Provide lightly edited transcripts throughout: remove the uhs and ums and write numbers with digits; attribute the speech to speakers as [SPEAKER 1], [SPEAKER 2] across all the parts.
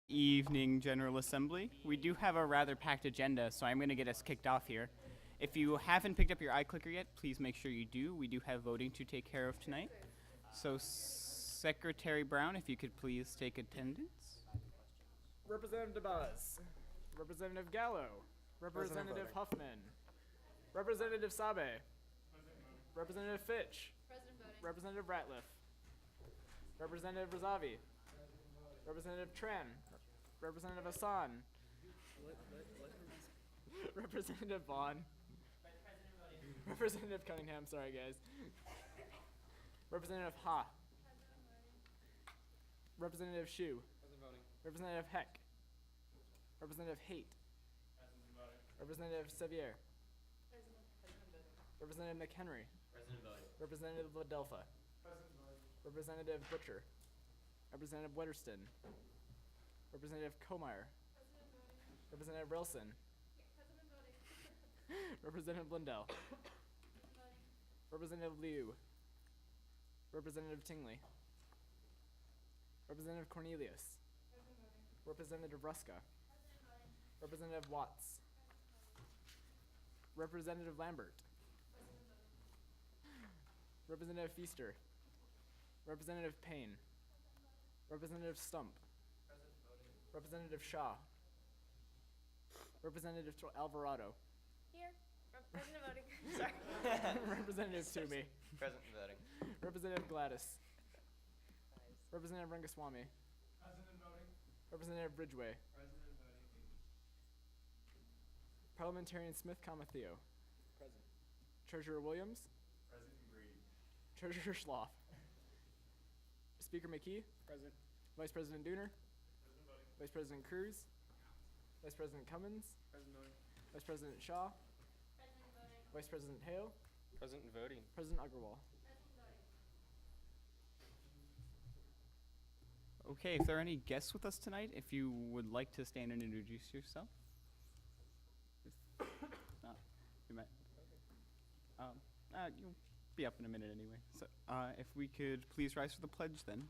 [SPEAKER 1] Evening General Assembly. We do have a rather packed agenda, so I'm going to get us kicked off here. If you haven't picked up your iClicker yet, please make sure you do. We do have voting to take care of tonight. So, Secretary Brown, if you could please take attendance.
[SPEAKER 2] Representative Buzz, Representative Gallo, Representative Huffman, Representative Sabe, Representative Fitch, Representative Ratliff, Representative Razavi, Representative Tran, Representative Hassan, Representative Vaughn, Representative Cunningham, sorry guys, Representative Ha, Representative Shu, Representative Heck, Representative Haight, Representative Sevier, Representative McHenry, Representative Ladelpha, Representative Butcher, Representative Wetterston, Representative Comeyer, Representative Rilson, Representative Lindell, Representative Liu, Representative Tingley, Representative Cornelius, Representative Ruska, Representative Watts, Representative Lambert, Representative Feaster, Representative Payne, Representative Stump, Representative Shaw, Representative Alvarado,
[SPEAKER 3] Here. Present voting. Sorry.
[SPEAKER 2] Representative Toomey,
[SPEAKER 4] Present and voting.
[SPEAKER 2] Representative Gladys, Representative Rangaswamy, Representative Bridgeway, Parliamentarian Smith Kamatheo,
[SPEAKER 5] Present.
[SPEAKER 2] Treasurer Williams,
[SPEAKER 5] Present and Green.
[SPEAKER 2] Treasurer Schloff, Speaker McKee,
[SPEAKER 5] Present.
[SPEAKER 2] Vice President Dooner,
[SPEAKER 5] Present voting.
[SPEAKER 2] Vice President Cruz, Vice President Cummins,
[SPEAKER 5] Present voting.
[SPEAKER 2] Vice President Shaw,
[SPEAKER 3] Present voting.
[SPEAKER 2] Vice President Hale,
[SPEAKER 4] Present and voting.
[SPEAKER 2] President Agarwal.
[SPEAKER 3] Present voting.
[SPEAKER 1] Okay, if there are any guests with us tonight, if you would like to stand and introduce yourself. If not, you might. You'll be up in a minute anyway. So, if we could please rise for the pledge then.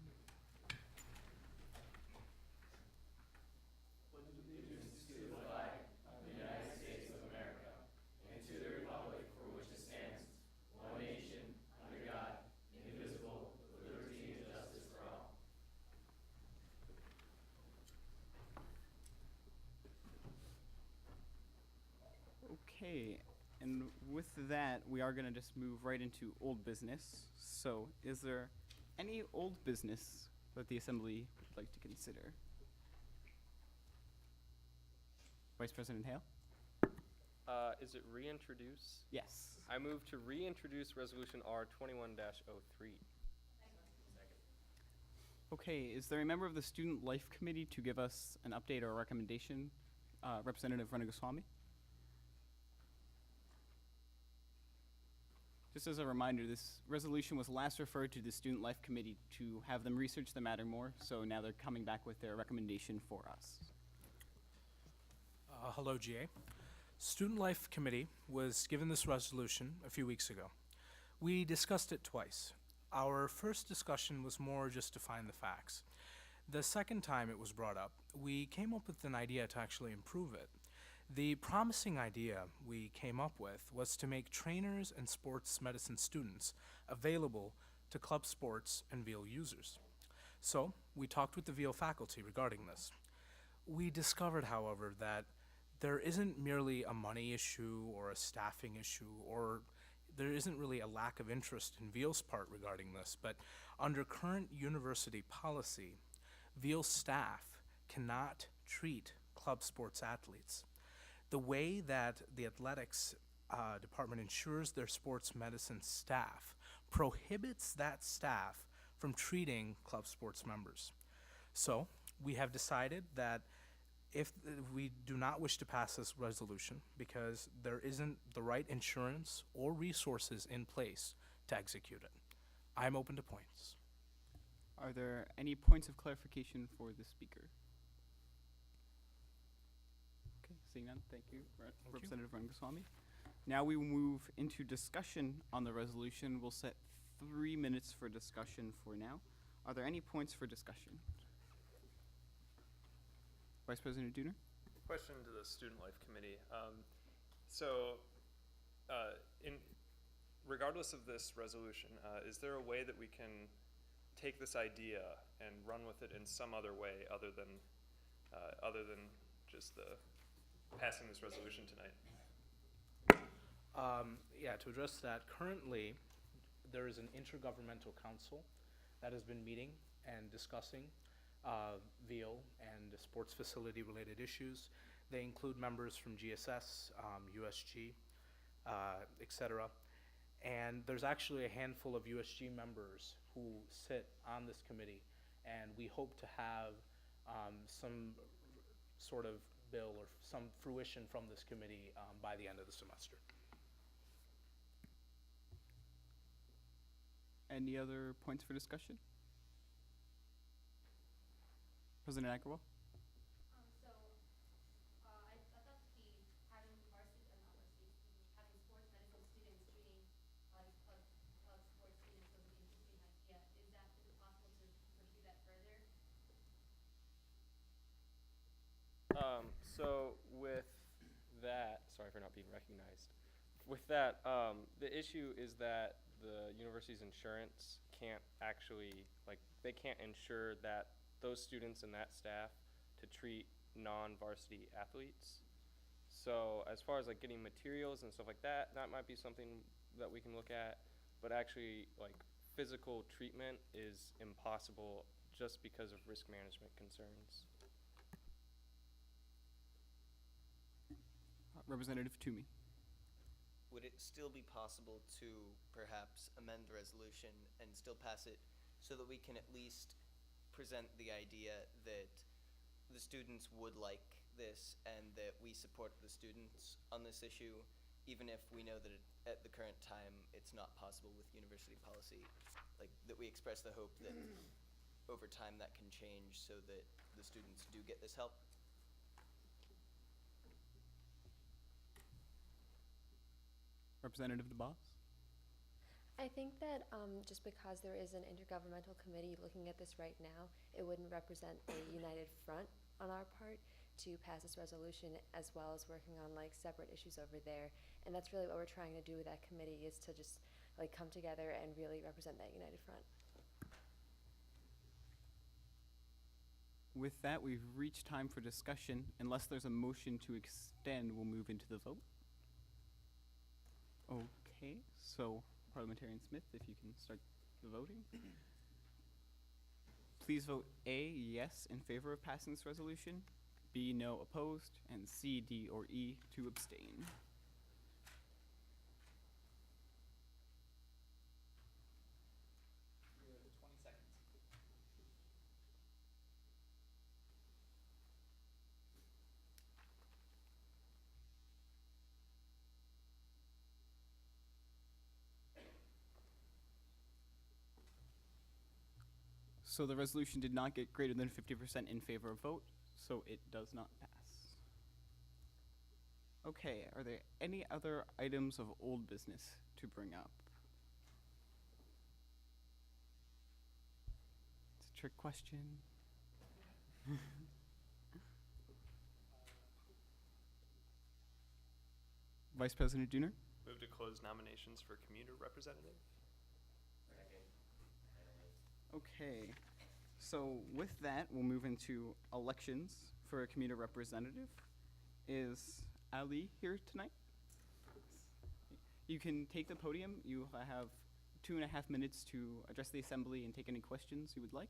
[SPEAKER 1] Okay, and with that, we are going to just move right into old business. So, is there any old business that the Assembly would like to consider? Vice President Hale?
[SPEAKER 4] Is it reintroduce?
[SPEAKER 1] Yes.
[SPEAKER 4] I move to reintroduce Resolution R21-03.
[SPEAKER 1] Okay, is there a member of the Student Life Committee to give us an update or a recommendation? Representative Rangaswamy? Just as a reminder, this resolution was last referred to the Student Life Committee to have them research the matter more, so now they're coming back with their recommendation for us.
[SPEAKER 6] Hello, GA. Student Life Committee was given this resolution a few weeks ago. We discussed it twice. Our first discussion was more just to find the facts. The second time it was brought up, we came up with an idea to actually improve it. The promising idea we came up with was to make trainers and sports medicine students available to club sports and VEAL users. So we talked with the VEAL faculty regarding this. We discovered, however, that there isn't merely a money issue or a staffing issue, or there isn't really a lack of interest in VEAL's part regarding this, but under current university policy, VEAL staff cannot treat club sports athletes. The way that the athletics department ensures their sports medicine staff prohibits that staff from treating club sports members. So we have decided that if we do not wish to pass this resolution because there isn't the right insurance or resources in place to execute it. I'm open to points.
[SPEAKER 1] Are there any points of clarification for the speaker? Okay, seeing none, thank you, Representative Rangaswamy. Now we will move into discussion on the resolution. We'll set 3 minutes for discussion for now. Are there any points for discussion? Vice President Dooner?
[SPEAKER 4] Question to the Student Life Committee. So, in regardless of this resolution, is there a way that we can take this idea and run with it in some other way other than just the passing this resolution tonight?
[SPEAKER 6] Yeah, to address that, currently there is an intergovernmental council that has been meeting and discussing VEAL and sports facility related issues. They include members from GSS, USG, etc. And there's actually a handful of USG members who sit on this committee, and we hope to have some sort of bill or some fruition from this committee by the end of the semester.
[SPEAKER 1] Any other points for discussion? President Agarwal?
[SPEAKER 3] I thought having varsity, not varsity, having sports medicine students treating of sports students was an interesting idea. Is it possible to pursue that further?
[SPEAKER 4] So with that, sorry for not being recognized. With that, the issue is that the university's insurance can't actually, they can't insure that those students and that staff to treat non-varsity athletes. So as far as getting materials and stuff like that, that might be something that we can look at, but actually physical treatment is impossible just because of risk management concerns.
[SPEAKER 1] Representative Toomey.
[SPEAKER 7] Would it still be possible to perhaps amend the resolution and still pass it so that we can at least present the idea that the students would like this and that we support the students on this issue, even if we know that at the current time it's not possible with university policy, that we express the hope that over time that can change so that the students do get this help?
[SPEAKER 1] Representative DeBoss?
[SPEAKER 8] I think that just because there is an intergovernmental committee looking at this right now, it wouldn't represent a united front on our part to pass this resolution, as well as working on separate issues over there. And that's really what we're trying to do with that committee, is to just come together and really represent that united front.
[SPEAKER 1] With that, we've reached time for discussion. Unless there's a motion to extend, we'll move into the vote. Okay, so Parliamentarian Smith, if you can start the voting. Please vote A, yes, in favor of passing this resolution, B, no, opposed, and C, D, or E, to abstain. So the resolution did not get greater than 50% in favor of vote, so it does not pass. Okay, are there any other items of old business to bring up? It's a trick question. Vice President Dooner?
[SPEAKER 4] Move to close nominations for commuter representative.
[SPEAKER 1] Okay, so with that, we'll move into elections for a commuter representative. Is Ali here tonight? You can take the podium. You have 2.5 minutes to address the assembly and take any questions you would like.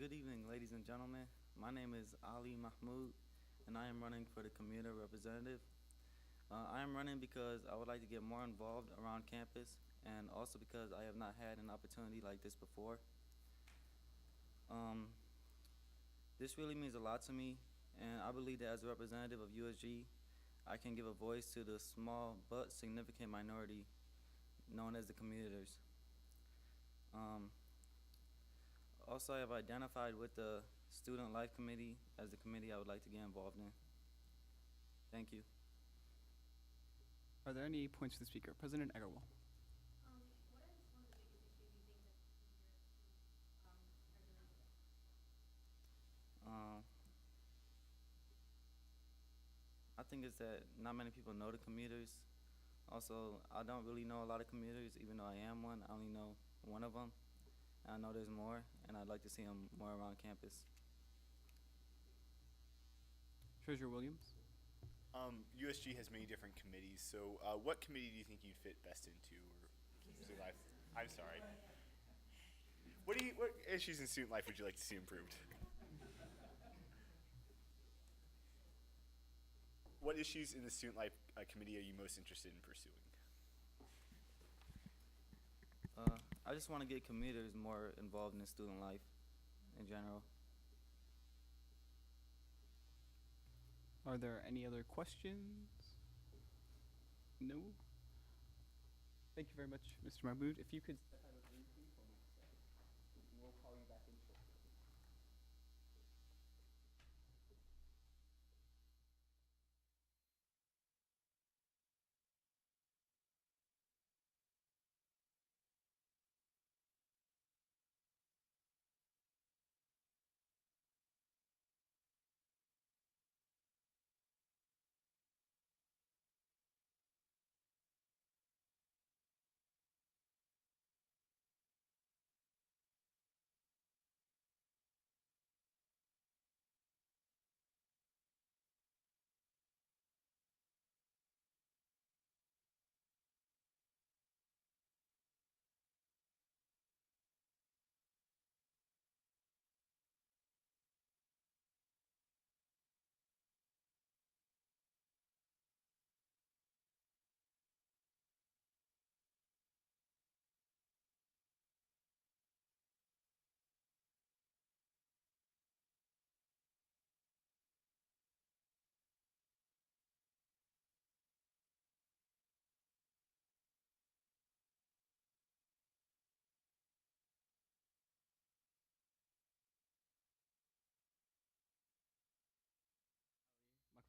[SPEAKER 9] Good evening, ladies and gentlemen. My name is Ali Mahmoud, and I am running for the commuter representative. I am running because I would like to get more involved around campus, and also because I have not had an opportunity like this before. This really means a lot to me, and I believe that as a representative of USG, I can give a voice to the small but significant minority known as the commuters. Also, I have identified with the Student Life Committee as the committee I would like to get involved in. Thank you.
[SPEAKER 1] Are there any points for the speaker? President Agarwal.
[SPEAKER 3] What is one of the biggest issues you think that the commuters are dealing with?
[SPEAKER 9] I think it's that not many people know the commuters. Also, I don't really know a lot of commuters, even though I am one. I only know one of them. I know there's more, and I'd like to see them more around campus.
[SPEAKER 1] Treasurer Williams.
[SPEAKER 5] USG has many different committees, so what committee do you think you'd fit best into? Or student life? I'm sorry. What issues in student life would you like to see improved? What issues in the student life committee are you most interested in pursuing?
[SPEAKER 9] I just want to get commuters more involved in student life in general.
[SPEAKER 1] Are there any other questions? No? Thank you very much, Mr. Mahmood. If you could step out of the room, please, hold on a second. We'll call you back in shortly.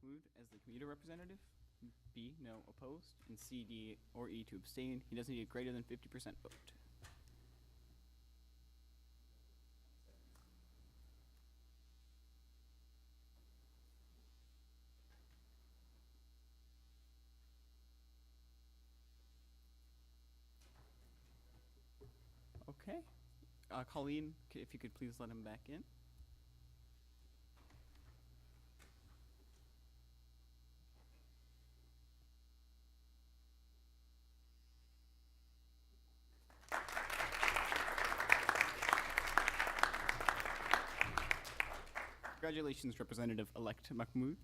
[SPEAKER 1] Mahmood as the commuter representative. B, no, opposed. And C, D, or E to abstain. He doesn't need a greater than 50% vote. Okay. Colleen, if you could please let him back in. Congratulations, Representative-elect Mahmood.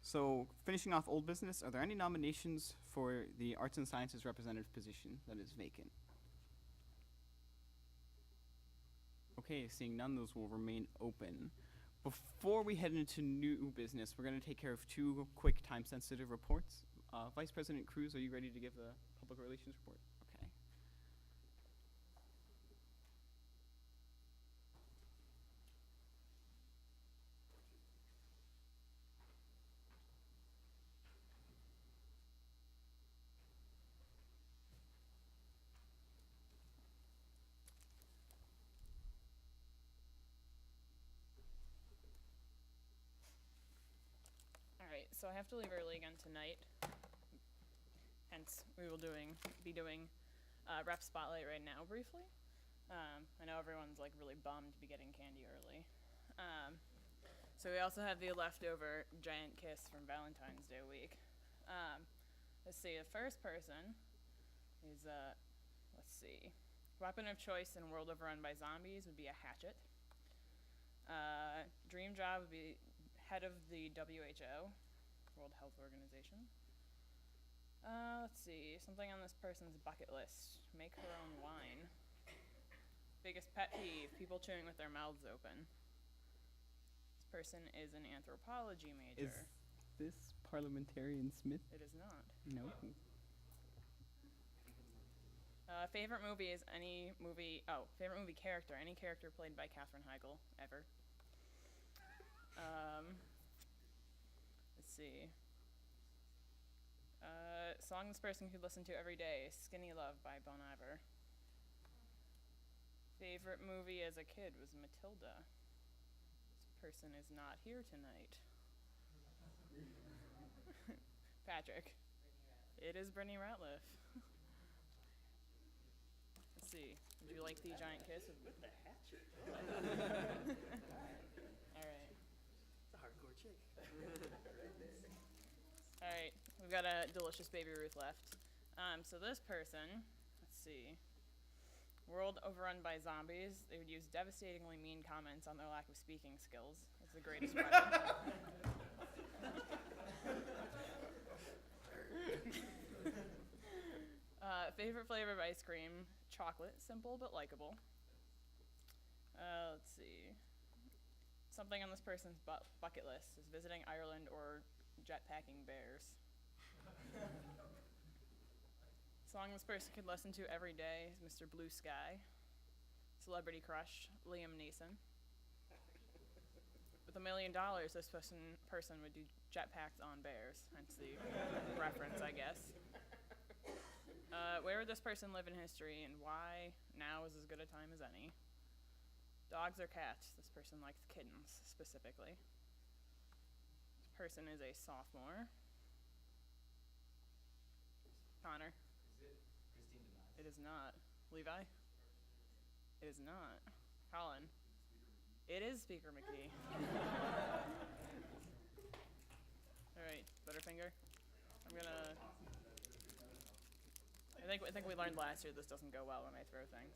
[SPEAKER 1] So, finishing off old business, are there any nominations for the Arts and Sciences representative position that is vacant? Okay, seeing none, those will remain open. Before we head into new business, we're going to take care of two quick time-sensitive reports. Vice President Cruz, are you ready to give the public relations report? Okay.
[SPEAKER 10] Alright, so I have to leave early again tonight. Hence, we will be doing rep spotlight right now briefly. I know everyone's like really bummed to be getting candy early. So we also have the leftover giant kiss from Valentine's Day week. Let's see, the first person is, let's see. Weapon of choice in World Overrun by Zombies would be a hatchet. Dream job would be head of the WHO, World Health Organization. Let's see, something on this person's bucket list. Make her own wine. Biggest pet peeve, people chewing with their mouths open. This person is an anthropology major.
[SPEAKER 1] Is this Parliamentarian Smith?
[SPEAKER 10] It is not.
[SPEAKER 1] No.
[SPEAKER 10] Favorite movie is any movie. Oh, favorite movie character. Any character played by Katherine Heigl ever. Let's see. Song this person could listen to every day. Skinny Love by Bon Iver. Favorite movie as a kid was Matilda. This person is not here tonight. Patrick. It is Brittany Ratliff. Let's see. Would you like the giant kiss? With the hatchet. All right.
[SPEAKER 11] It's a hardcore chick.
[SPEAKER 10] All right. We've got a delicious baby Ruth left. So this person, let's see. World overrun by zombies. They would use devastatingly mean comments on their lack of speaking skills. That's the greatest weapon. Favorite flavor of ice cream, chocolate, simple but likable. Let's see. Something on this person's bucket list is visiting Ireland or jetpacking bears. Song this person could listen to every day is Mr. Blue Sky. Celebrity crush, Liam Neeson. With $1 million, this person would do jetpacks on bears. Hence the reference, I guess. Where would this person live in history and why now is as good a time as any? Dogs or cats? This person likes kittens, specifically. This person is a sophomore. Connor?
[SPEAKER 11] Is it Christine Denise?
[SPEAKER 10] It is not. Levi? It is not. Colin? It is Speaker McKee. All right, Butterfinger. I'm gonna. I think we learned last year this doesn't go well when I throw things.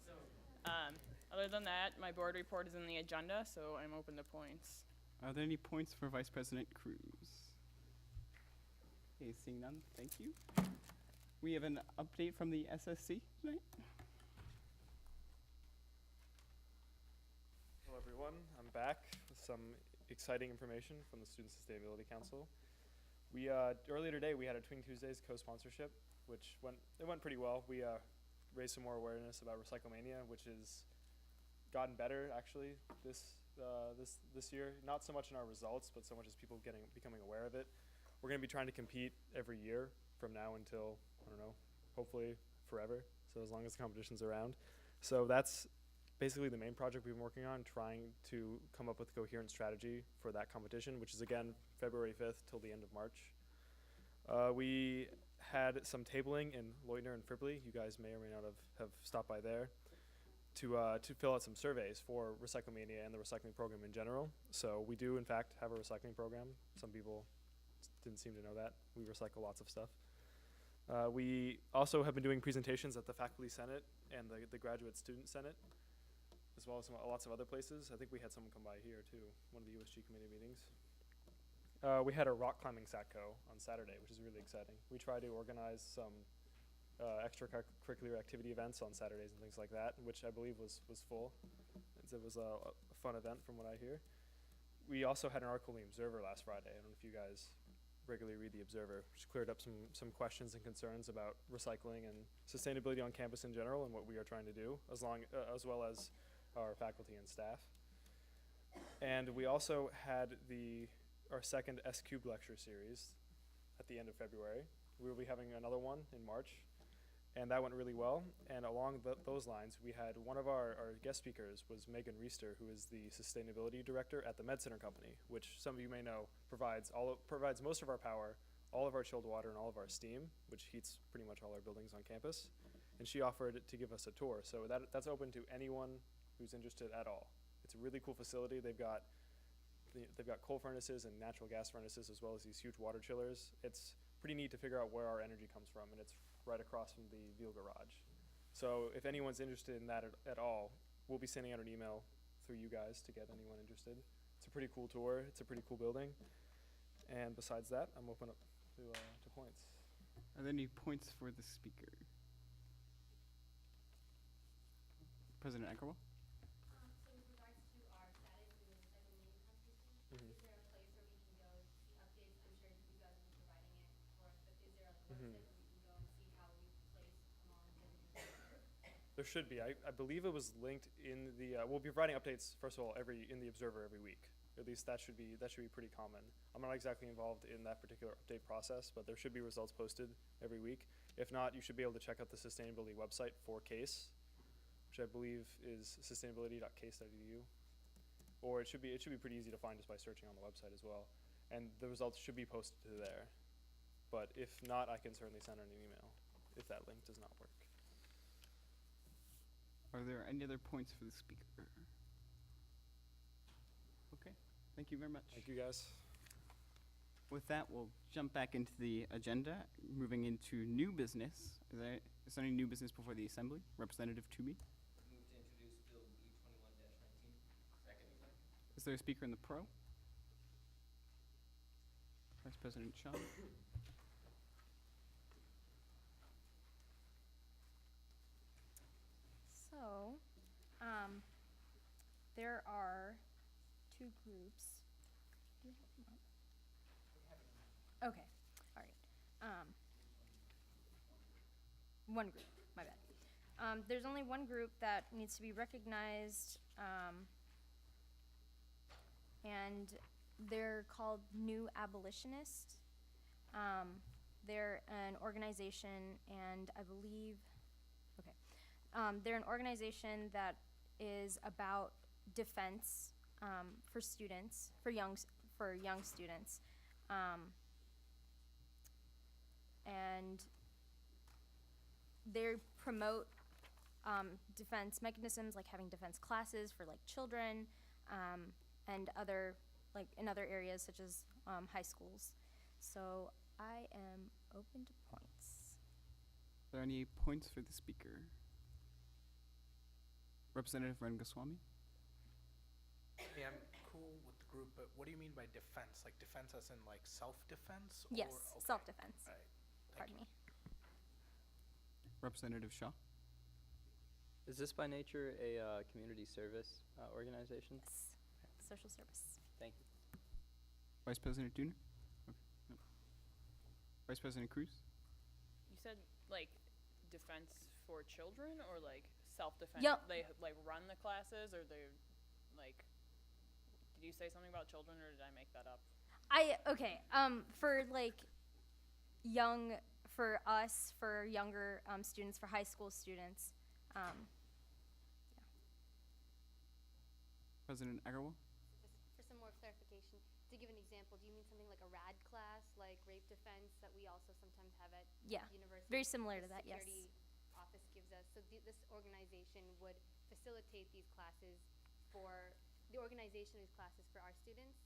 [SPEAKER 10] Other than that, my board report is in the agenda, so I'm open to points.
[SPEAKER 1] Are there any points for Vice President Cruz? Okay, seeing none, thank you. We have an update from the SSC tonight.
[SPEAKER 12] Hello everyone, I'm back with some exciting information from the Student Sustainability Council. We earlier today we had a Twin Tuesdays co-sponsorship, which went pretty well. We raised some more awareness about Recyclemania, which has gotten better actually this year. Not so much in our results, but so much as people becoming aware of it. We're going to be trying to compete every year from now until, I don't know, hopefully forever. So as long as the competition's around. So that's basically the main project we've been working on, trying to come up with a coherent strategy for that competition, which is again February 5th till the end of March. We had some tabling in Leutner and Fribley. You guys may or may not have stopped by there to fill out some surveys for Recyclemania and the recycling program in general. So we do in fact have a recycling program. Some people didn't seem to know that. We recycle lots of stuff. We also have been doing presentations at the Faculty Senate and the Graduate Student Senate, as well as lots of other places. I think we had someone come by here too, one of the USG committee meetings. We had a rock climbing SATCO on Saturday, which is really exciting. We try to organize some extracurricular activity events on Saturdays and things like that, which I believe was full. It was a fun event from what I hear. We also had an article in the Observer last Friday. I don't know if you guys regularly read the Observer, which cleared up some questions and concerns about recycling and sustainability on campus in general and what we are trying to do, as well as our faculty and staff. And we also had our second S-Cube lecture series at the end of February. We will be having another one in March, and that went really well. And along those lines, we had one of our guest speakers was Megan Reister, who is the sustainability director at the Med Center Company, which some of you may know provides most of our power, all of our chilled water, and all of our steam, which heats pretty much all our buildings on campus. And she offered to give us a tour. So that's open to anyone who's interested at all. It's a really cool facility. They've got coal furnaces and natural gas furnaces, as well as these huge water chillers. It's pretty neat to figure out where our energy comes from, and it's right across from the Veal Garage. So if anyone's interested in that at all, we'll be sending out an email through you guys to get anyone interested. It's a pretty cool tour. It's a pretty cool building. And besides that, I'm open up to points.
[SPEAKER 1] Are there any points for the speaker? President Eckerwell?
[SPEAKER 3] So with regards to our status in the recycling competition,
[SPEAKER 12] Mhm.
[SPEAKER 3] is there a place where we can go to see updates? I'm sure you guys will be providing it for us, but is there like a
[SPEAKER 12] Mhm.
[SPEAKER 3] website where we can go and see how we place among different
[SPEAKER 12] There should be. I believe it was linked in the. We'll be providing updates first of all in the Observer every week. At least that should be pretty common. I'm not exactly involved in that particular update process, but there should be results posted every week. If not, you should be able to check out the sustainability website for CASE, which I believe is sustainability.case.edu. Or it should be pretty easy to find just by searching on the website as well. And the results should be posted to there. But if not, I can certainly send an email if that link does not work.
[SPEAKER 1] Are there any other points for the speaker? Okay, thank you very much.
[SPEAKER 12] Thank you, guys.
[SPEAKER 1] With that, we'll jump back into the agenda, moving into new business. Is there any new business before the assembly? Representative Toomey?
[SPEAKER 7] Move to introduce Bill B 21-19. Second.
[SPEAKER 1] Is there a speaker in the pro? Vice President Shaw?
[SPEAKER 13] So, there are two groups. Do you have them up? Okay, all right. One group, my bad. There's only one group that needs to be recognized, and they're called New Abolitionists. They're an organization, and I believe, they're an organization that is about defense for students, for young students, and they promote defense mechanisms like having defense classes for like children and other in other areas such as high schools. So I am open to points.
[SPEAKER 1] Are there any points for the speaker? Representative Rangaswamy?
[SPEAKER 6] Hey, I'm cool with the group, but what do you mean by defense? Like defense as in like self-defense?
[SPEAKER 13] Yes,
[SPEAKER 6] or, okay.
[SPEAKER 13] self-defense.
[SPEAKER 6] All right.
[SPEAKER 13] Pardon me.
[SPEAKER 1] Representative Shaw?
[SPEAKER 14] Is this by nature a community service organization?
[SPEAKER 13] Yes, social service.
[SPEAKER 14] Thank you.
[SPEAKER 1] Vice President Dooner? Okay. No. Vice President Cruz?
[SPEAKER 10] You said like defense for children or like self-defense?
[SPEAKER 13] Yep.
[SPEAKER 10] They like run the classes or they like, did you say something about children or did I make that up?
[SPEAKER 13] For like for younger students, for high school students,
[SPEAKER 1] President Agarwal?
[SPEAKER 3] Just for some more clarification, to give an example, do you mean something like a RAD class, like rape defense, that we also sometimes have at universities?
[SPEAKER 13] very similar to
[SPEAKER 3] the
[SPEAKER 13] that, yes.
[SPEAKER 3] Security office gives us. So this organization would facilitate these classes for the organization of these classes for our students.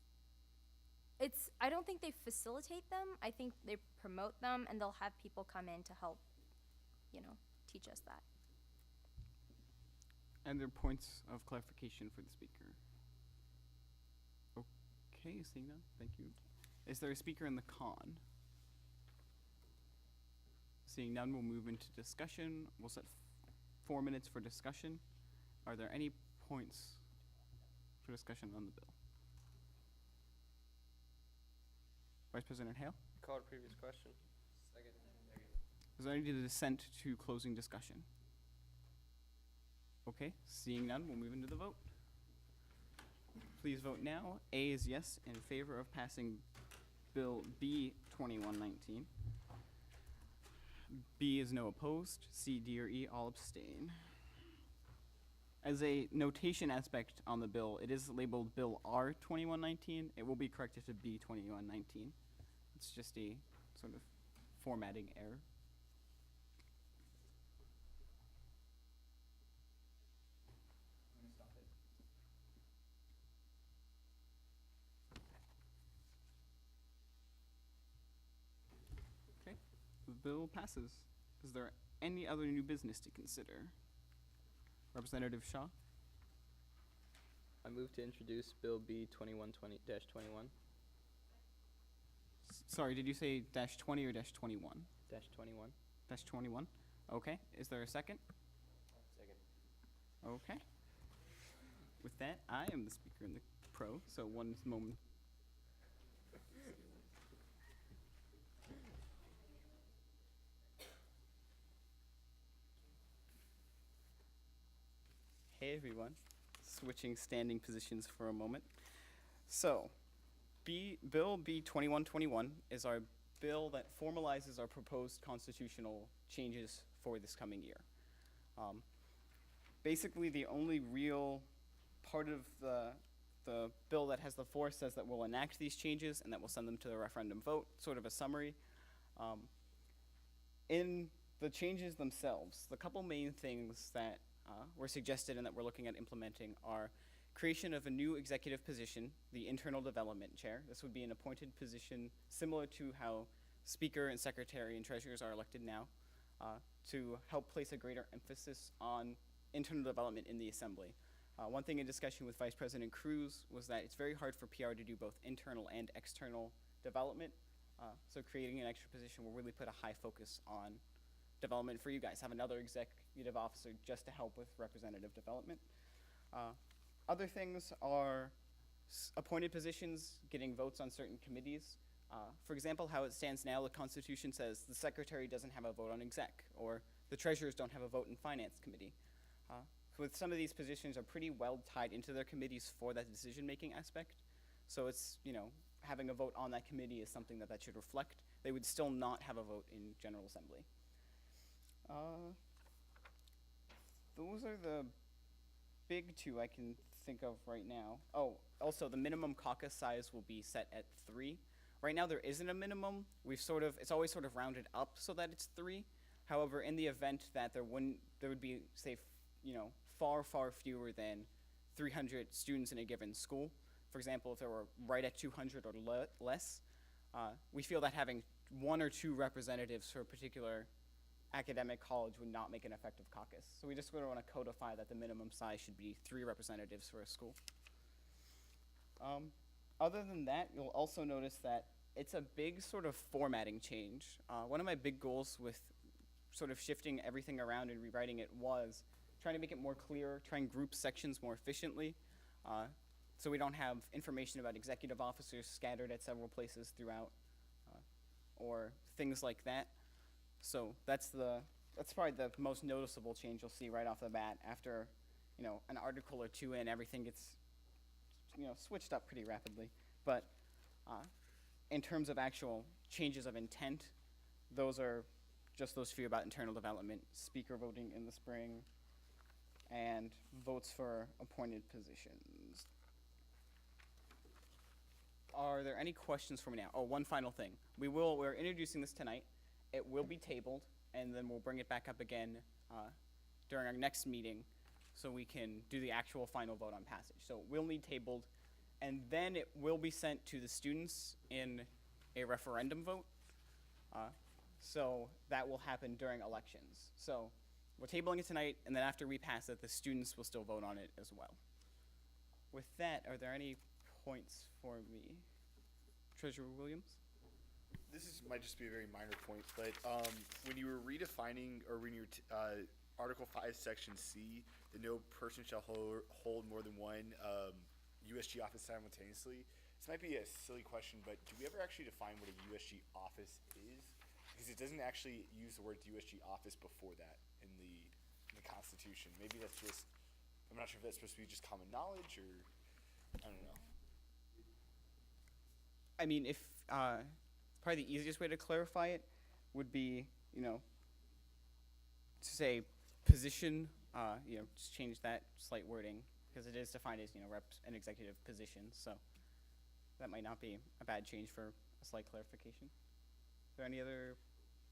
[SPEAKER 13] I don't think they facilitate them. I think they promote them, and they'll have people come in to help, teach us that.
[SPEAKER 1] And there are points of clarification for the speaker. Okay, seeing none, thank you. Is there a speaker in the con? Seeing none, we'll move into discussion. We'll set 4 minutes for discussion. Are there any points for discussion on the bill? Vice President Hale?
[SPEAKER 4] Call to previous question. Second.
[SPEAKER 1] Is there any dissent to closing discussion? Okay, seeing none, we'll move into the vote. Please vote now. A is yes, in favor of passing Bill B 2119. B is no, opposed. C, D, or E, all abstain. As a notation aspect on the bill, it is labeled Bill R 2119. It will be corrected to B 2119. It's just a sort of formatting error. Okay, the bill passes. Is there any other new business to consider? Representative Shaw?
[SPEAKER 14] I move to introduce Bill B 2120-21.
[SPEAKER 1] Sorry, did you say -20 or -21?
[SPEAKER 14] -21.
[SPEAKER 1] -21. Okay. Is there a second?
[SPEAKER 4] Second.
[SPEAKER 1] Okay. With that, I am the speaker in the pro, so one moment. Hey everyone, switching standing positions for a moment. So, Bill B 2121 is our bill that formalizes our proposed constitutional changes for this coming year. Basically, the only real part of the bill that has the force says that we'll enact these changes and that we'll send them to the referendum vote, sort of a summary. In the changes themselves, the couple main things that were suggested and that we're looking at implementing are creation of a new executive position, the internal development chair. This would be an appointed position similar to how speaker and secretary and treasurers are elected now, to help place a greater emphasis on internal development in the assembly. One thing in discussion with Vice President Cruz was that it's very hard for PR to do both internal and external development. So creating an extra position will really put a high focus on development for you guys. Have another executive officer just to help with representative development. Other things are appointed positions, getting votes on certain committees. For example, how it stands now, the Constitution says the secretary doesn't have a vote on exec, or the treasurers don't have a vote in finance committee. With some of these positions are pretty well tied into their committees for that decision-making aspect. So it's, having a vote on that committee is something that should reflect. They would still not have a vote in General Assembly. Those are the big two I can think of right now. Oh, also the minimum caucus size will be set at 3. Right now there isn't a minimum. It's always sort of rounded up so that it's 3. However, in the event that there would be, say, far, far fewer than 300 students in a given school. For example, if there were right at 200 or less, we feel that having 1 or 2 representatives for a particular academic college would not make an effective caucus. So we just want to codify that the minimum size should be 3 representatives for a school. Other than that, you'll also notice that it's a big sort of formatting change. One of my big goals with sort of shifting everything around and rewriting it was trying to make it more clear, try and group sections more efficiently, so we don't have information about executive officers scattered at several places throughout, or things like that. So that's probably the most noticeable change you'll see right off the bat. After, an article or 2 in, everything gets, switched up pretty rapidly. But in terms of actual changes of intent, those are just those few about internal development, speaker voting in the spring, and votes for appointed positions. Are there any questions for me now? Oh, one final thing. We're introducing this tonight. It will be tabled, and then we'll bring it back up again during our next meeting so we can do the actual final vote on passage. So it will need tabled, and then it will be sent to the students in a referendum vote. So that will happen during elections. So we're tabling it tonight, and then after we pass it, the students will still vote on it as well. With that, are there any points for me? Treasurer Williams?
[SPEAKER 5] Might just be a very minor point, but when you were redefining, or when you're Article 5, Section C, that no person shall hold more than one USG office simultaneously, this might be a silly question, but do we ever actually define what a USG office is? Because it doesn't actually use the word USG office before that in the Constitution. Maybe that's just, I'm not sure if that's supposed to be just common knowledge, or I don't know.
[SPEAKER 1] I mean, if probably the easiest way to clarify it would be, to say position, just change that slight wording, because it is defined as, an executive position, so that might not be a bad change for a slight clarification. Are there any other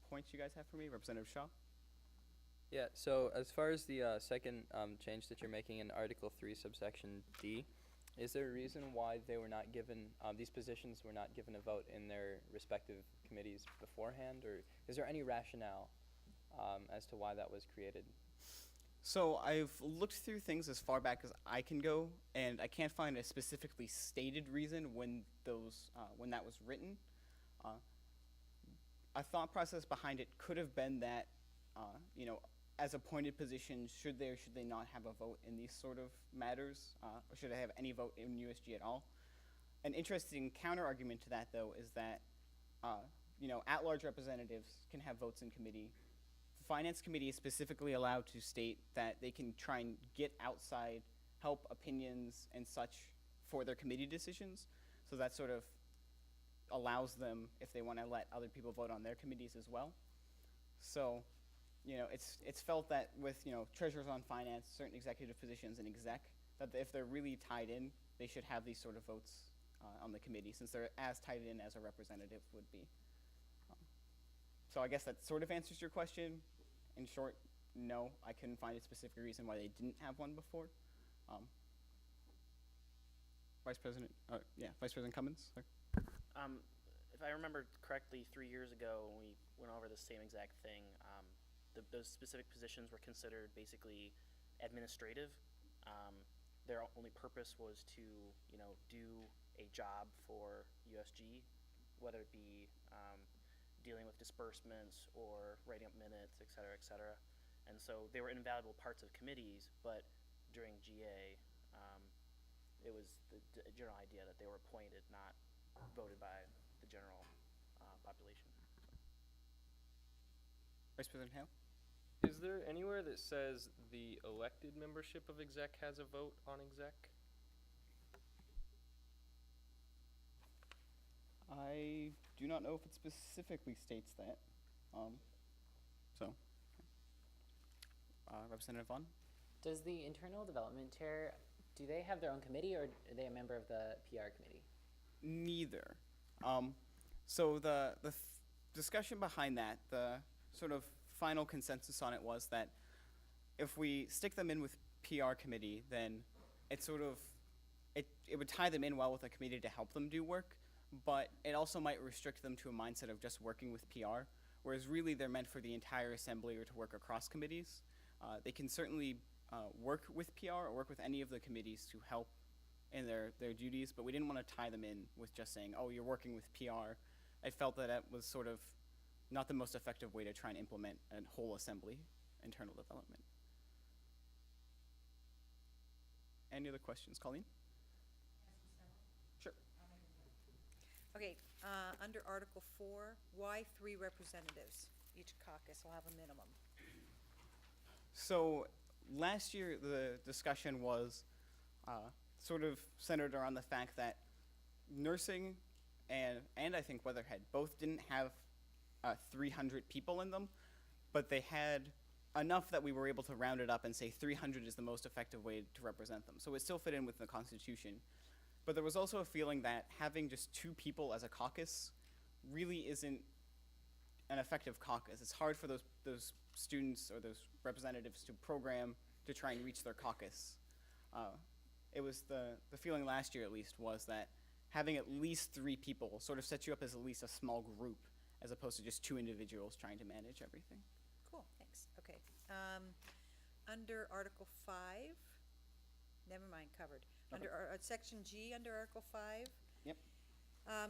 [SPEAKER 1] points you guys have for me? Representative Shaw?
[SPEAKER 14] Yeah, so as far as the second change that you're making in Article 3, subsection D, is there a reason why they were not given, these positions were not given a vote in their respective committees beforehand, or is there any rationale as to why that was created?
[SPEAKER 1] So I've looked through things as far back as I can go, and I can't find a specifically stated reason when that was written. A thought process behind it could have been that, as appointed positions, should they or should they not have a vote in these sort of matters, or should they have any vote in USG at all? An interesting counter-argument to that, though, is that, at-large representatives can have votes in committee finance committee is specifically allowed to state that they can try and get outside help, opinions, and such for their committee decisions. So that sort of allows them, if they want to let other people vote on their committees as well. So, you know, it's felt that with, you know, treasurers on finance, certain executive positions and exec, that if they're really tied in, they should have these sort of votes on the committee, since they're as tied in as a representative would be. So I guess that sort of answers your question. In short, no, I couldn't find a specific reason why they didn't have one before. Vice President Cummins. Sorry.
[SPEAKER 11] If I remember correctly, 3 years ago when we went over the same exact thing, those specific positions were considered basically administrative. Their only purpose was to, you know, do a job for USG, whether it be dealing with disbursements or writing up minutes, et cetera, et cetera. And so they were invaluable parts of committees, but during GA, it was the general idea that they were appointed, not voted by the general population.
[SPEAKER 1] Vice President Hale?
[SPEAKER 4] Is there anywhere that says the elected membership of exec has a vote on exec?
[SPEAKER 1] I do not know if it specifically states that. Representative Vaughn?
[SPEAKER 15] Does the internal development chair, do they have their own committee, or are they a member of the PR committee?
[SPEAKER 1] Neither. So the discussion behind that, the sort of final consensus on it was that if we stick them in with PR committee, then it sort of, it would tie them in well with a committee to help them do work, but it also might restrict them to a mindset of just working with PR, whereas really they're meant for the entire assembly or to work across committees. They can certainly work with PR or work with any of the committees to help in their duties, but we didn't want to tie them in with just saying, oh, you're working with PR. I felt that that was sort of not the most effective way to try and implement a whole assembly internal development. Any other questions? Colleen? Sure.
[SPEAKER 16] Okay, under Article 4, why 3 representatives? Each caucus will have a minimum.
[SPEAKER 1] So last year the discussion was sort of centered around the fact that nursing and I think Weatherhead both didn't have 300 people in them, but they had enough that we were able to round it up and say 300 is the most effective way to represent them. So it still fit in with the Constitution. But there was also a feeling that having just 2 people as a caucus really isn't an effective caucus. It's hard for those students or those representatives to program to try and reach their caucus. It was the feeling last year, at least, was that having at least 3 people sort of sets you up as at least a small group, as opposed to just 2 individuals trying to manage everything.
[SPEAKER 16] Cool, thanks. Okay. Under Article 5, never mind, covered.
[SPEAKER 1] Okay.
[SPEAKER 16] Under Section G, under Article 5.
[SPEAKER 1] Yep.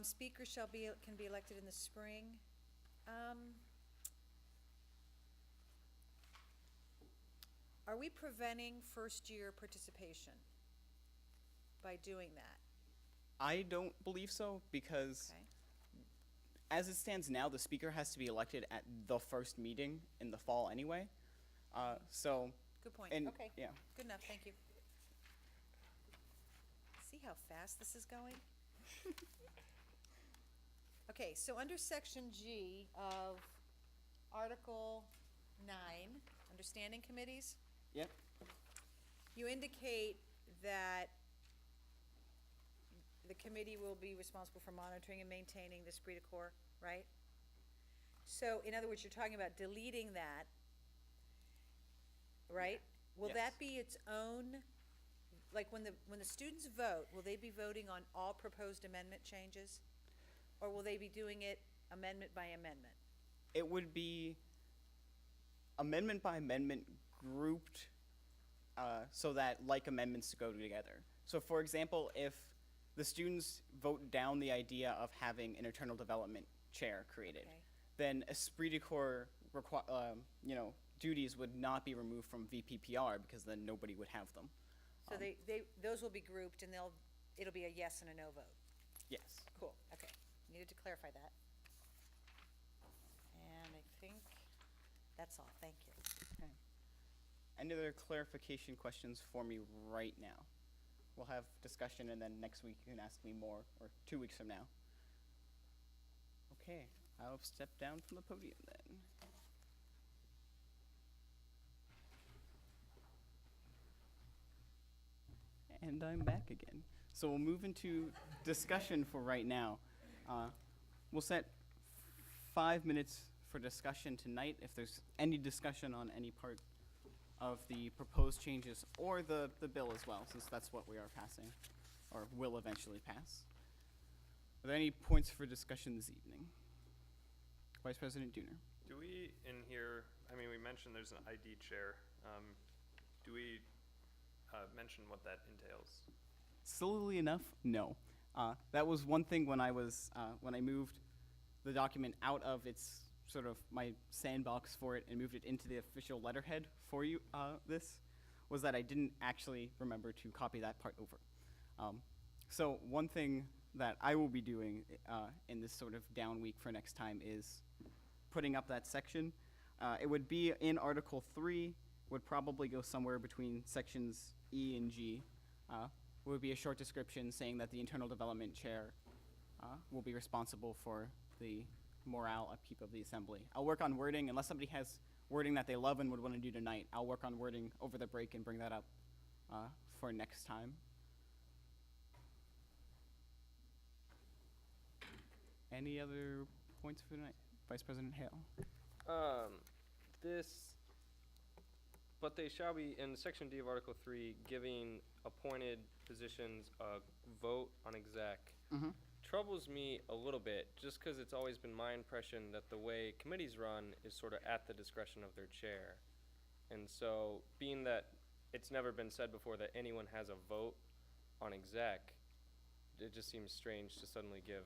[SPEAKER 16] Speakers can be elected in the spring. Are we preventing first-year participation by doing that?
[SPEAKER 1] I don't believe so, because as it stands now, the speaker has to be elected at the first meeting in the fall anyway. So.
[SPEAKER 16] Good point.
[SPEAKER 1] And,
[SPEAKER 16] okay.
[SPEAKER 1] Yeah.
[SPEAKER 16] Good enough. Thank you. See how fast this is going? Okay, so under Section G of Article 9, under standing committees.
[SPEAKER 1] Yep.
[SPEAKER 16] You indicate that the committee will be responsible for monitoring and maintaining the esprit de corps, right? So, in other words, you're talking about deleting that, right? Will
[SPEAKER 1] Yes.
[SPEAKER 16] that be its own, like when the students vote, will they be voting on all proposed amendment changes? Or will they be doing it amendment by amendment?
[SPEAKER 1] It would be amendment by amendment grouped so that like amendments go together. So for example, if the students vote down the idea of having an internal development chair created, then esprit de corps duties would not be removed from VPPR, because then nobody would have them.
[SPEAKER 16] So those will be grouped, and it'll be a yes and a no vote.
[SPEAKER 1] Yes.
[SPEAKER 16] Cool, okay. Needed to clarify that. And I think That's all, thank you.
[SPEAKER 1] Okay. Any other clarification questions for me right now? We'll have discussion, and then next week you can ask me more, or 2 weeks from now. Okay, I'll step down from the podium then. And I'm back again. So we'll move into discussion for right now. We'll set 5 minutes for discussion tonight. If there's any discussion on any part of the proposed changes or the bill as well, since that's what we are passing, or will eventually pass. Are there any points for discussion this evening? Vice President Dooner.
[SPEAKER 17] Do we in here, I mean, we mentioned there's an ID chair. Do we mention what that entails?
[SPEAKER 1] Sillily enough, no. That was one thing when I was when I moved the document out of its sort of my sandbox for it and moved it into the official letterhead for you. This was that I didn't actually remember to copy that part over. So one thing that I will be doing in this sort of down week for next time is putting up that section. It would be in Article 3, would probably go somewhere between sections E and G. Would be a short description saying that the internal development chair will be responsible for the morale upkeep of the assembly. I'll work on wording, unless somebody has wording that they love and would want to do tonight. I'll work on wording over the break and bring that up for next time. Any other points for tonight? Vice President Hale.
[SPEAKER 4] But they shall be, in Section D of Article 3, giving appointed positions a vote on exec. Troubles me a little bit, just because it's always been my impression that the way committees run is sort of at the discretion of their chair. And so, being that it's never been said before that anyone has a vote on exec, it just seems strange to suddenly give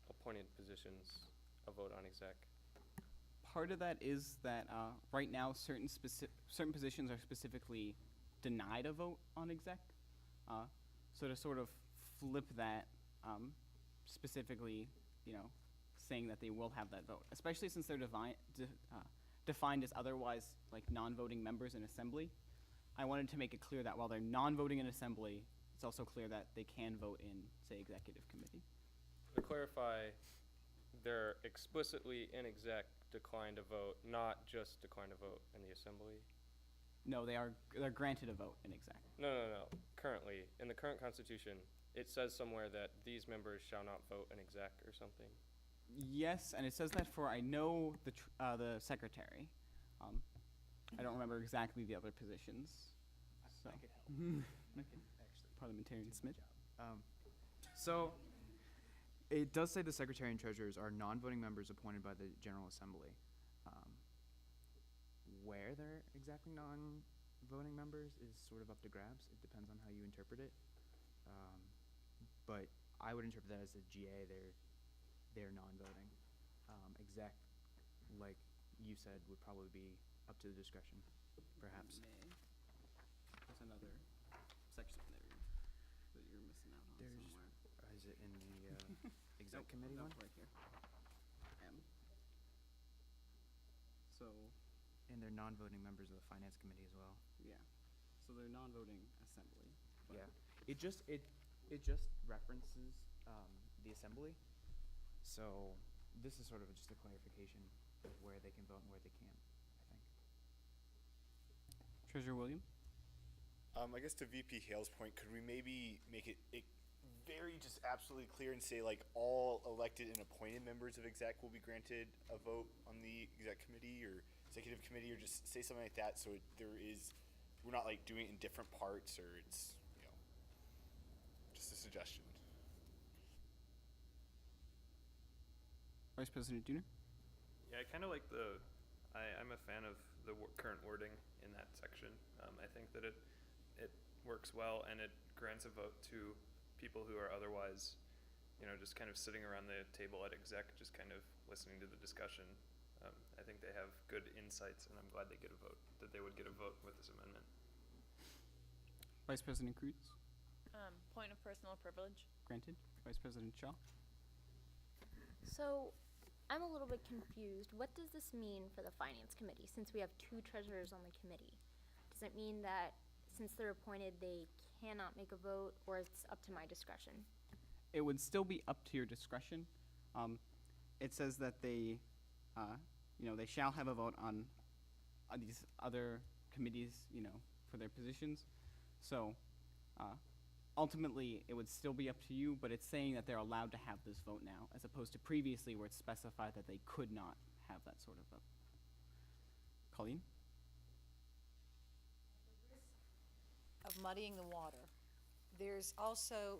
[SPEAKER 4] appointed positions a vote on exec.
[SPEAKER 1] Part of that is that right now certain positions are specifically denied a vote on exec. So to sort of flip that, specifically, saying that they will have that vote, especially since they're defined as otherwise like non-voting members in assembly. I wanted to make it clear that while they're non-voting in assembly, it's also clear that they can vote in, say, executive committee.
[SPEAKER 4] To clarify, they're explicitly in exec declined a vote, not just declined a vote in the assembly?
[SPEAKER 1] No, they're granted a vote in exec.
[SPEAKER 4] No. Currently, in the current constitution, it says somewhere that these members shall not vote in exec or something.
[SPEAKER 1] Yes, and it says that for, I know, the secretary. I don't remember exactly the other positions. So.
[SPEAKER 18] I could help. I can actually.
[SPEAKER 1] Parliamentarian Smith.
[SPEAKER 18] So, it does say the secretary and treasurers are non-voting members appointed by the General Assembly. Where they're exactly non-voting members is sort of up to grabs. It depends on how you interpret it. But I would interpret that as a GA. They're non-voting. Exec, like you said, would probably be up to the discretion, perhaps.
[SPEAKER 1] There's another section there that you're missing out on somewhere.
[SPEAKER 18] Is it in the exec committee one?
[SPEAKER 1] Right here. So.
[SPEAKER 18] And they're non-voting members of the finance committee as well.
[SPEAKER 1] Yeah. So they're non-voting assembly.
[SPEAKER 18] Yeah. It just references the assembly. So this is sort of just a clarification of where they can vote and where they can't, I think.
[SPEAKER 1] Treasurer William?
[SPEAKER 5] I guess to VP Hale's point, could we maybe make it very just absolutely clear and say like all elected and appointed members of exec will be granted a vote on the exec committee or executive committee, or just say something like that so we're not like doing it in different parts, or it's, just a suggestion.
[SPEAKER 1] Vice President Dooner?
[SPEAKER 17] Yeah, I kind of like I'm a fan of the current wording in that section. I think that it works well, and it grants a vote to people who are otherwise, just kind of sitting around the table at exec, just kind of listening to the discussion. I think they have good insights, and I'm glad they would get a vote with this amendment.
[SPEAKER 1] Vice President Cruz?
[SPEAKER 10] Point of personal privilege.
[SPEAKER 1] Granted. Vice President Shaw?
[SPEAKER 13] So, I'm a little bit confused. What does this mean for the finance committee, since we have two treasurers on the committee? Does it mean that since they're appointed, they cannot make a vote, or it's up to my discretion?
[SPEAKER 1] It would still be up to your discretion. It says that they, they shall have a vote on these other committees, for their positions. So, ultimately, it would still be up to you, but it's saying that they're allowed to have this vote now, as opposed to previously where it's specified that they could not have that sort of vote. Colleen?
[SPEAKER 16] Of muddying the water. There's also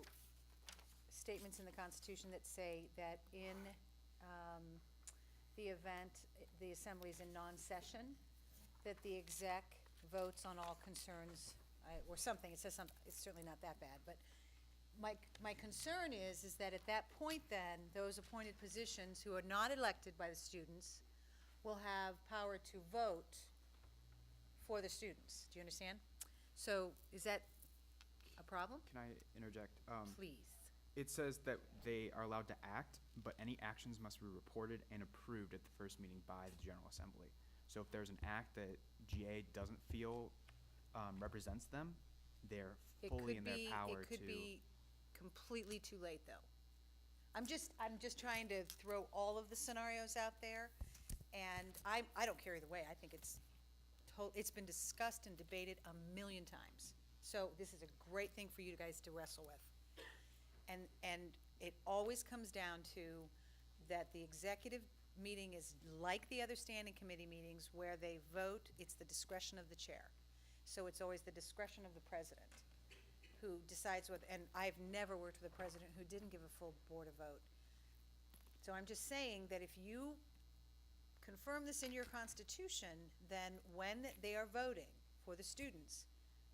[SPEAKER 16] statements in the Constitution that say that in the event the Assembly is in non-session, that the exec votes on all concerns, or something. It says something. It's certainly not that bad, but my concern is that at that point then, those appointed positions who are not elected by the students will have power to vote for the students. Do you understand? So is that a problem?
[SPEAKER 18] Can I interject?
[SPEAKER 16] Please.
[SPEAKER 18] It says that they are allowed to act, but any actions must be reported and approved at the first meeting by the General Assembly. So if there's an act that GA doesn't feel represents them, they're fully in their power to.
[SPEAKER 16] It could be completely too late, though. I'm just trying to throw all of the scenarios out there, and I don't care either way. I think it's been discussed and debated a million times. So this is a great thing for you guys to wrestle with. And it always comes down to that the executive meeting is like the other standing committee meetings where they vote. It's the discretion of the chair. So it's always the discretion of the president who decides what, and I've never worked with a president who didn't give a full board a vote. So I'm just saying that if you confirm this in your Constitution, then when they are voting for the students,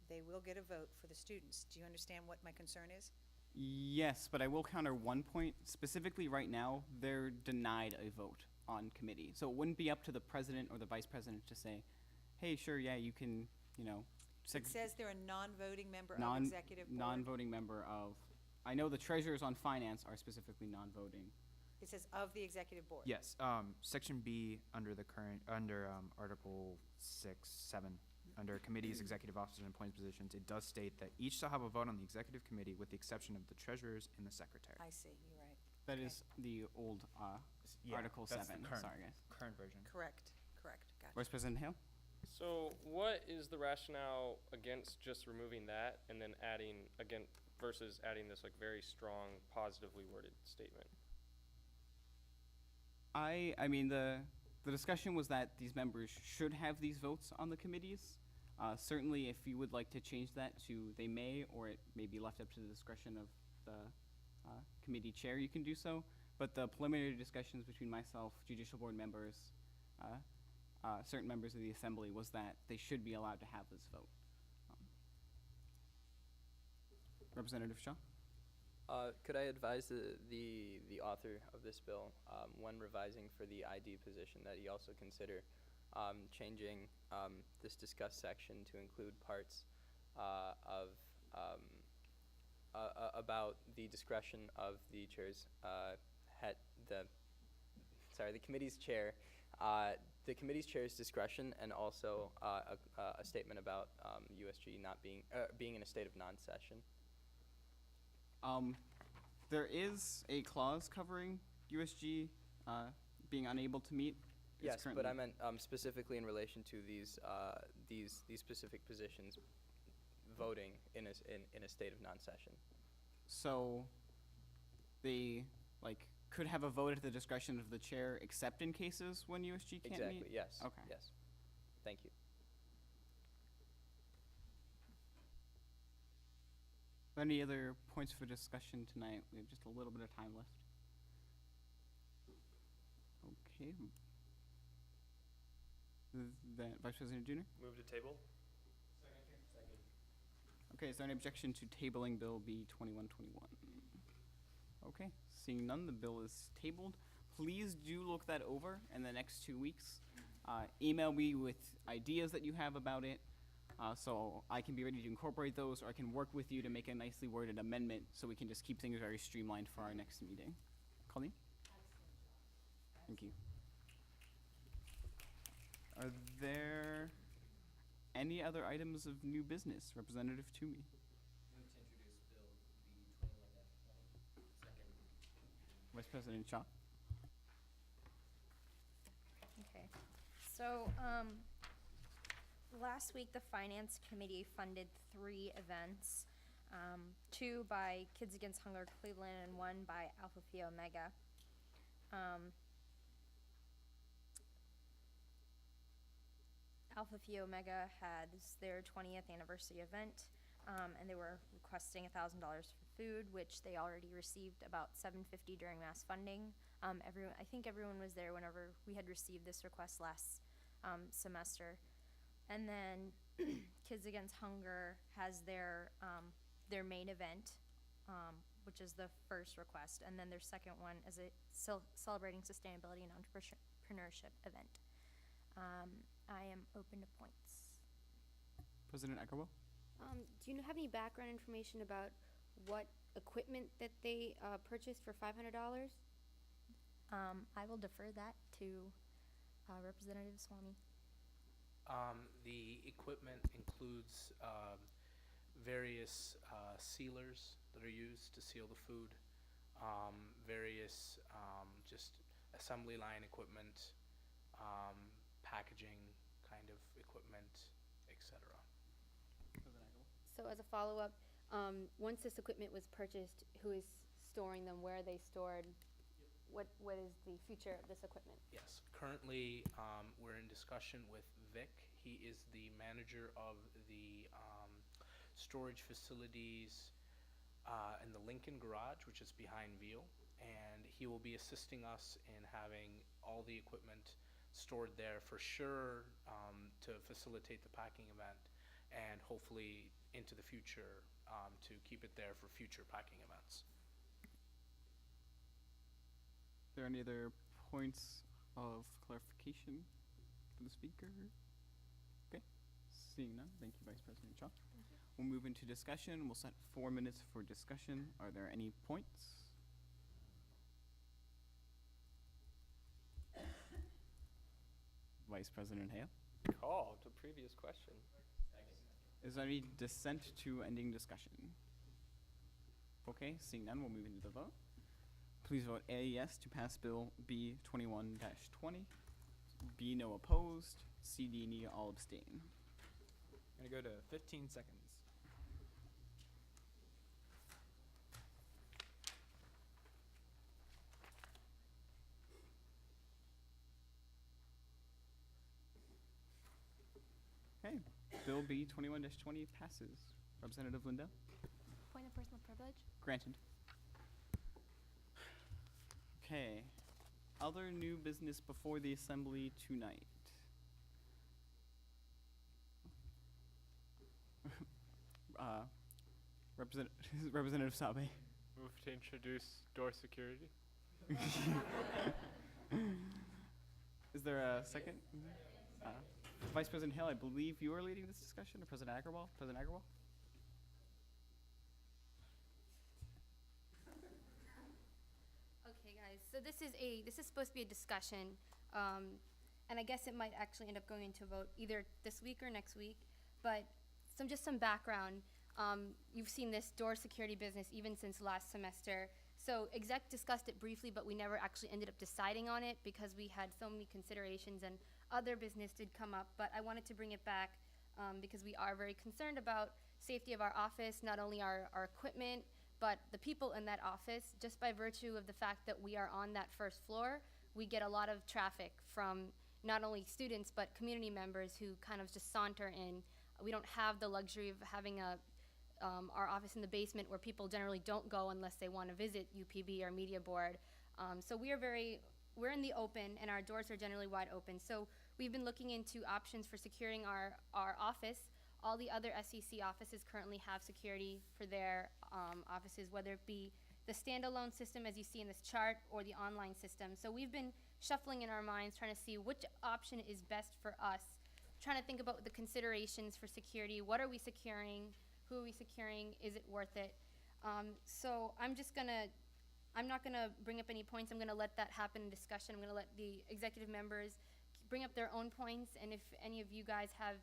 [SPEAKER 16] they will get a vote for the students. Do you understand what my concern is?
[SPEAKER 1] Yes, but I will counter one point. Specifically right now, they're denied a vote on committee. So it wouldn't be up to the president or the vice president to say, hey, sure, yeah, you can,
[SPEAKER 16] It says they're a non-voting member of executive board.
[SPEAKER 1] Non-voting member of, I know the treasurers on finance are specifically non-voting.
[SPEAKER 16] It says of the executive board.
[SPEAKER 18] Yes, Section B under Article 6, 7, under committees, executive officers, and appointed positions, it does state that each shall have a vote on the executive committee with the exception of the treasurers and the secretary.
[SPEAKER 16] I see, you're right.
[SPEAKER 1] That is the old Article 7.
[SPEAKER 18] That's the current,
[SPEAKER 1] Sorry, guys.
[SPEAKER 18] current version.
[SPEAKER 16] Correct, gotcha.
[SPEAKER 1] Vice President Hale?
[SPEAKER 4] So what is the rationale against just removing that and then versus adding this like very strong positively worded statement?
[SPEAKER 1] I mean, the discussion was that these members should have these votes on the committees. Certainly, if you would like to change that to they may, or it may be left up to the discretion of the committee chair, you can do so. But the preliminary discussions between myself, judicial board members, certain members of the assembly was that they should be allowed to have this vote. Representative Shaw?
[SPEAKER 14] Could I advise the author of this bill, when revising for the ID position, that he also consider changing this discussed section to include parts about the discretion of the chair's the committee's chair, the committee's chair's discretion, and also a statement about USG not being in a state of non-session.
[SPEAKER 1] There is a clause covering USG being unable to meet.
[SPEAKER 14] Yes, but I meant specifically in relation to these specific positions voting in a state of non-session.
[SPEAKER 1] So they could have a vote at the discretion of the chair, except in cases when USG can't meet?
[SPEAKER 14] Exactly, yes.
[SPEAKER 1] Okay.
[SPEAKER 14] Yes. Thank you.
[SPEAKER 1] Any other points for discussion tonight? We have just a little bit of time left. Okay. That Vice President Junior?
[SPEAKER 17] Move to table.
[SPEAKER 1] Second. Okay, is there any objection to tabling Bill B 2121? Okay, seeing none, the bill is tabled. Please do look that over in the next 2 weeks. Email me with ideas that you have about it. So I can be ready to incorporate those, or I can work with you to make a nicely worded amendment so we can just keep things very streamlined for our next meeting. Colleen? Thank you. Are there any other items of new business? Representative Toomey.
[SPEAKER 19] Move to introduce Bill B 21-20. Second.
[SPEAKER 1] Vice President Shaw.
[SPEAKER 13] Okay. So, last week the Finance Committee funded 3 events, 2 by Kids Against Hunger Cleveland and 1 by Alpha Phi Omega. Alpha Phi Omega had their 20th anniversary event, and they were requesting $1,000 for food, which they already received about $750 during mass funding. I think everyone was there whenever we had received this request last semester. And then Kids Against Hunger has their main event, which is the first request, and then their second one is a celebrating sustainability and entrepreneurship event. I am open to points.
[SPEAKER 1] President Eckerwell.
[SPEAKER 20] Do you have any background information about what equipment that they purchased for $500?
[SPEAKER 13] I will defer that to Representative Swami.
[SPEAKER 6] The equipment includes various sealers that are used to seal the food, various just assembly line equipment, packaging kind of equipment, etc.
[SPEAKER 20] So as a follow-up, once this equipment was purchased, who is storing them? Where are they stored? What is the future of this equipment?
[SPEAKER 6] Yes, currently we're in discussion with Vic. He is the manager of the storage facilities in the Lincoln Garage, which is behind Veal, and he will be assisting us in having all the equipment stored there for sure to facilitate the packing event, and hopefully into the future to keep it there for future packing events.
[SPEAKER 1] Are there any other points of clarification for the speaker? Okay, seeing none, thank you, Vice President Shaw. We'll move into discussion. We'll set 4 minutes for discussion. Are there any points? Vice President Hale.
[SPEAKER 4] Call to previous question.
[SPEAKER 1] Is there any dissent to ending discussion? Okay, seeing none, we'll move into the vote. Please vote A, yes, to pass Bill B 21-20. B, no opposed. C, D, and E, all abstain.
[SPEAKER 2] Gonna go to 15 seconds.
[SPEAKER 1] Okay, Bill B 21-20 passes. Representative Lindell.
[SPEAKER 20] Point of personal privilege?
[SPEAKER 1] Granted. Okay, other new business before the assembly tonight. Representative Sabe.
[SPEAKER 17] Move to introduce door security.
[SPEAKER 1] Is there a second? Vice President Hill, I believe you are leading this discussion, or President Agarwal? President Agarwal?
[SPEAKER 20] Okay, guys. So this is supposed to be a discussion, and I guess it might actually end up going into a vote either this week or next week. But some background. You've seen this door security business even since last semester. So exec discussed it briefly, but we never actually ended up deciding on it because we had so many considerations and other business did come up. But I wanted to bring it back because we are very concerned about safety of our office, not only our equipment, but the people in that office. Just by virtue of the fact that we are on that first floor, we get a lot of traffic from not only students, but community members who kind of just saunter in. We don't have the luxury of having our office in the basement where people generally don't go unless they want to visit UPB or media board. So we're in the open and our doors are generally wide open. So we've been looking into options for securing our office. All the other SEC offices currently have security for their offices, whether it be the standalone system as you see in this chart or the online system. So we've been shuffling in our minds trying to see which option is best for us, trying to think about the considerations for security. What are we securing? Who are we securing? Is it worth it? So I'm just gonna I'm not gonna bring up any points. I'm gonna let that happen in discussion. I'm gonna let the executive members bring up their own points, and if any of you guys have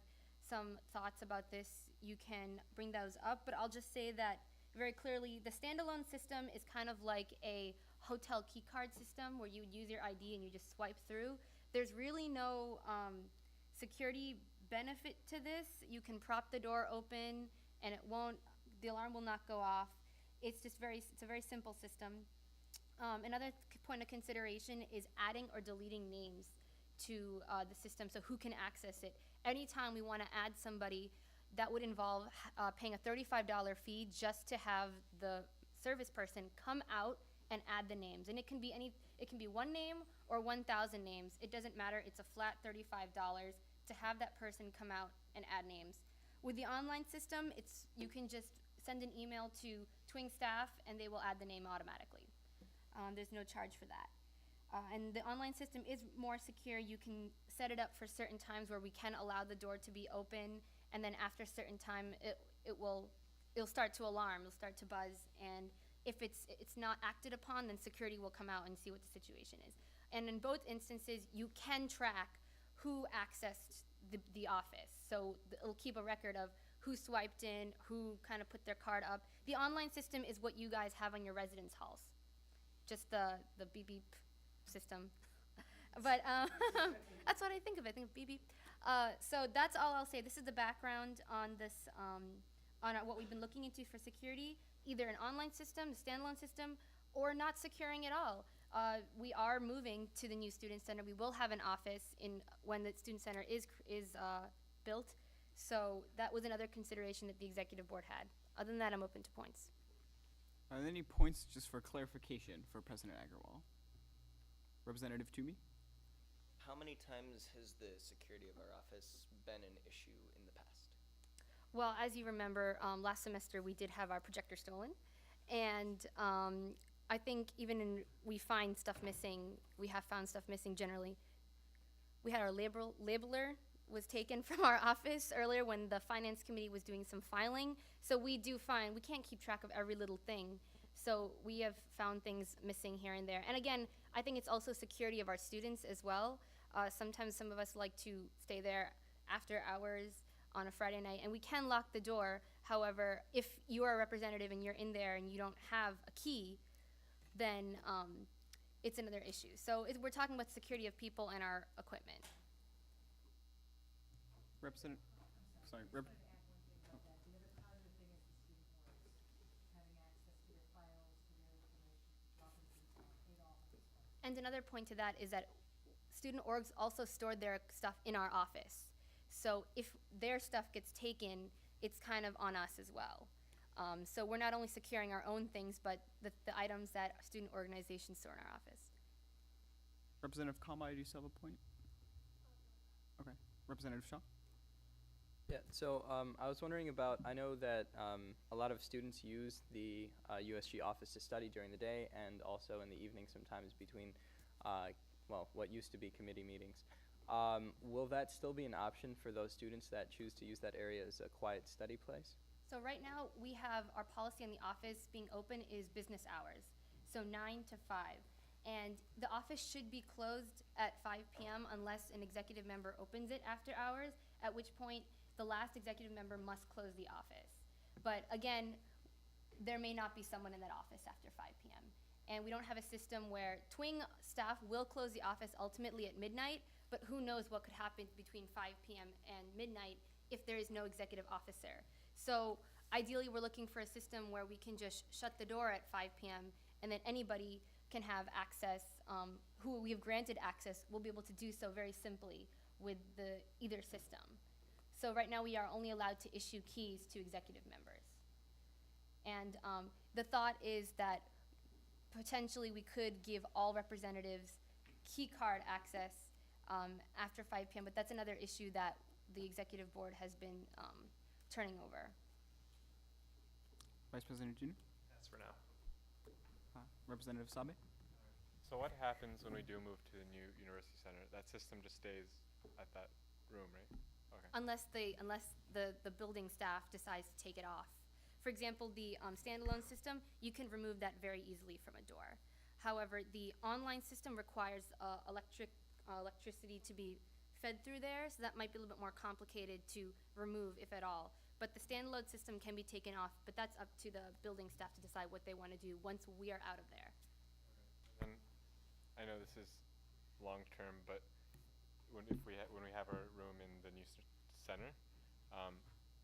[SPEAKER 20] some thoughts about this, you can bring those up. But I'll just say that very clearly, the standalone system is kind of like a hotel key card system where you would use your ID and you just swipe through. There's really no security benefit to this. You can prop the door open and the alarm will not go off. It's a very simple system. Another point of consideration is adding or deleting names to the system, so who can access it. Anytime we want to add somebody, that would involve paying a $35 fee just to have the service person come out and add the names. And it can be one name or 1,000 names. It doesn't matter. It's a flat $35 to have that person come out and add names. With the online system, you can just send an email to Twing staff and they will add the name automatically. There's no charge for that. And the online system is more secure. You can set it up for certain times where we can allow the door to be open, and then after a certain time, it'll start to alarm, it'll start to buzz, and if it's not acted upon, then security will come out and see what the situation is. And in both instances, you can track who accessed the office. So it'll keep a record of who swiped in, who kind of put their card up. The online system is what you guys have on your residence halls, just the beep beep system. But that's what I think of. I think of beep beep. So that's all I'll say. This is the background on this, on what we've been looking into for security, either an online system, the standalone system, or not securing at all. We are moving to the new student center. We will have an office when the student center is built. So that was another consideration that the executive board had. Other than that, I'm open to points.
[SPEAKER 1] Are there any points just for clarification for President Agarwal? Representative Toomey?
[SPEAKER 7] How many times has the security of our office been an issue in the past?
[SPEAKER 20] Well, as you remember, last semester we did have our projector stolen, and I think we find stuff missing. We have found stuff missing generally. We had our labeler was taken from our office earlier when the finance committee was doing some filing. So we can't keep track of every little thing. So we have found things missing here and there. And again, I think it's also security of our students as well. Sometimes some of us like to stay there after hours on a Friday night, and we can lock the door. However, if you are a representative and you're in there and you don't have a key, then it's another issue. So we're talking about security of people and our equipment. And another point to that is that student orgs also stored their stuff in our office. So if their stuff gets taken, it's kind of on us as well. So we're not only securing our own things, but the items that student organizations store in our office.
[SPEAKER 1] Representative Kamai, do you still have a point? Okay. Representative Shaw?
[SPEAKER 14] Yeah, so I was wondering about, I know that a lot of students use the USG office to study during the day and also in the evening sometimes between, what used to be committee meetings. Will that still be an option for those students that choose to use that area as a quiet study place?
[SPEAKER 20] So right now, we have our policy in the office being open is business hours, so 9 to 5. And the office should be closed at 5 p.m. unless an executive member opens it after hours, at which point the last executive member must close the office. But again, there may not be someone in that office after 5 p.m. And we don't have a system where Twing staff will close the office ultimately at midnight, but who knows what could happen between 5 p.m. and midnight if there is no executive officer. So ideally, we're looking for a system where we can just shut the door at 5 p.m. and then anybody can have access, who we have granted access will be able to do so very simply with either system. So right now we are only allowed to issue keys to executive members. And the thought is that potentially we could give all representatives key card access after 5 p.m., but that's another issue that the executive board has been turning over.
[SPEAKER 1] Vice President Junior?
[SPEAKER 17] That's for now.
[SPEAKER 1] Representative Sabe?
[SPEAKER 21] So what happens when we do move to the new University Center? That system just stays at that room, right? Okay.
[SPEAKER 20] Unless the building staff decides to take it off. For example, the standalone system, you can remove that very easily from a door. However, the online system requires electricity to be fed through there, so that might be a little bit more complicated to remove, if at all. But the standalone system can be taken off, but that's up to the building staff to decide what they want to do once we are out of there.
[SPEAKER 21] And I know this is long term, but when we have our room in the new center,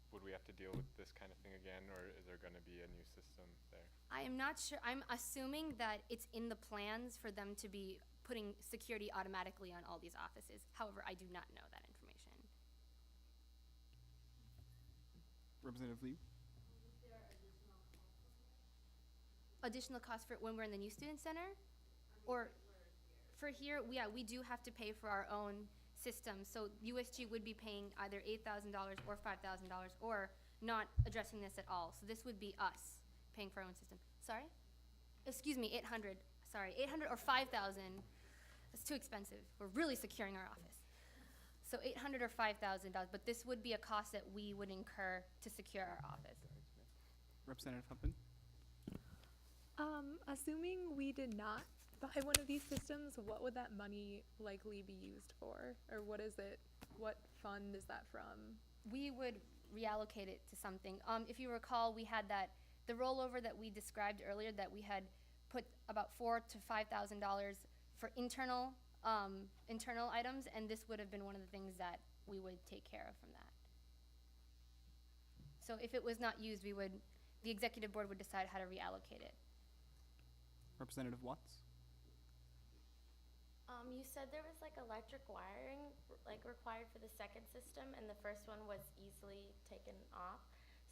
[SPEAKER 21] would we have to deal with this kind of thing again, or is there going to be a new system there?
[SPEAKER 20] I am not sure. I'm assuming that it's in the plans for them to be putting security automatically on all these offices. However, I do not know that information.
[SPEAKER 1] Representative Lee?
[SPEAKER 20] Additional cost for when we're in the new student center? Or for here, we do have to pay for our own system. So USG would be paying either $8,000 or $5,000 or not addressing this at all. So this would be us paying for our own system. Sorry? Excuse me, 800. Sorry, 800 or 5,000. It's too expensive. We're really securing our office. So 800 or $5,000, but this would be a cost that we would incur to secure our office.
[SPEAKER 1] Representative Huffman?
[SPEAKER 8] Assuming we did not buy one of these systems, what would that money likely be used for? Or what is it? What fund is that from?
[SPEAKER 20] We would reallocate it to something. If you recall, we had the rollover that we described earlier, that we had put about $4,000 to $5,000 for internal items, and this would have been one of the things that we would take care of from that. So if it was not used, the executive board would decide how to reallocate it.
[SPEAKER 1] Representative Watts?
[SPEAKER 22] You said there was like electric wiring required for the second system, and the first one was easily taken off.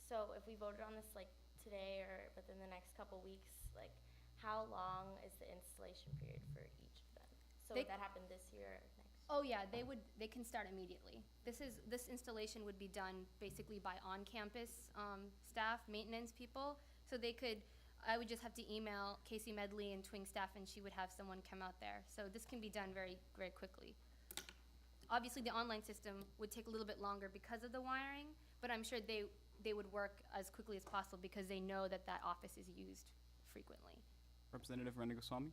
[SPEAKER 22] So if we voted on this like today or within the next couple weeks, like how long is the installation period for each of them? So would that happen this year or next?
[SPEAKER 20] Oh yeah, they can start immediately. This installation would be done basically by on-campus staff, maintenance people. So I would just have to email Casey Medley and Twing staff, and she would have someone come out there. So this can be done very, very quickly. Obviously, the online system would take a little bit longer because of the wiring, but I'm sure they would work as quickly as possible because they know that office is used frequently.
[SPEAKER 1] Representative Ranagoswamy?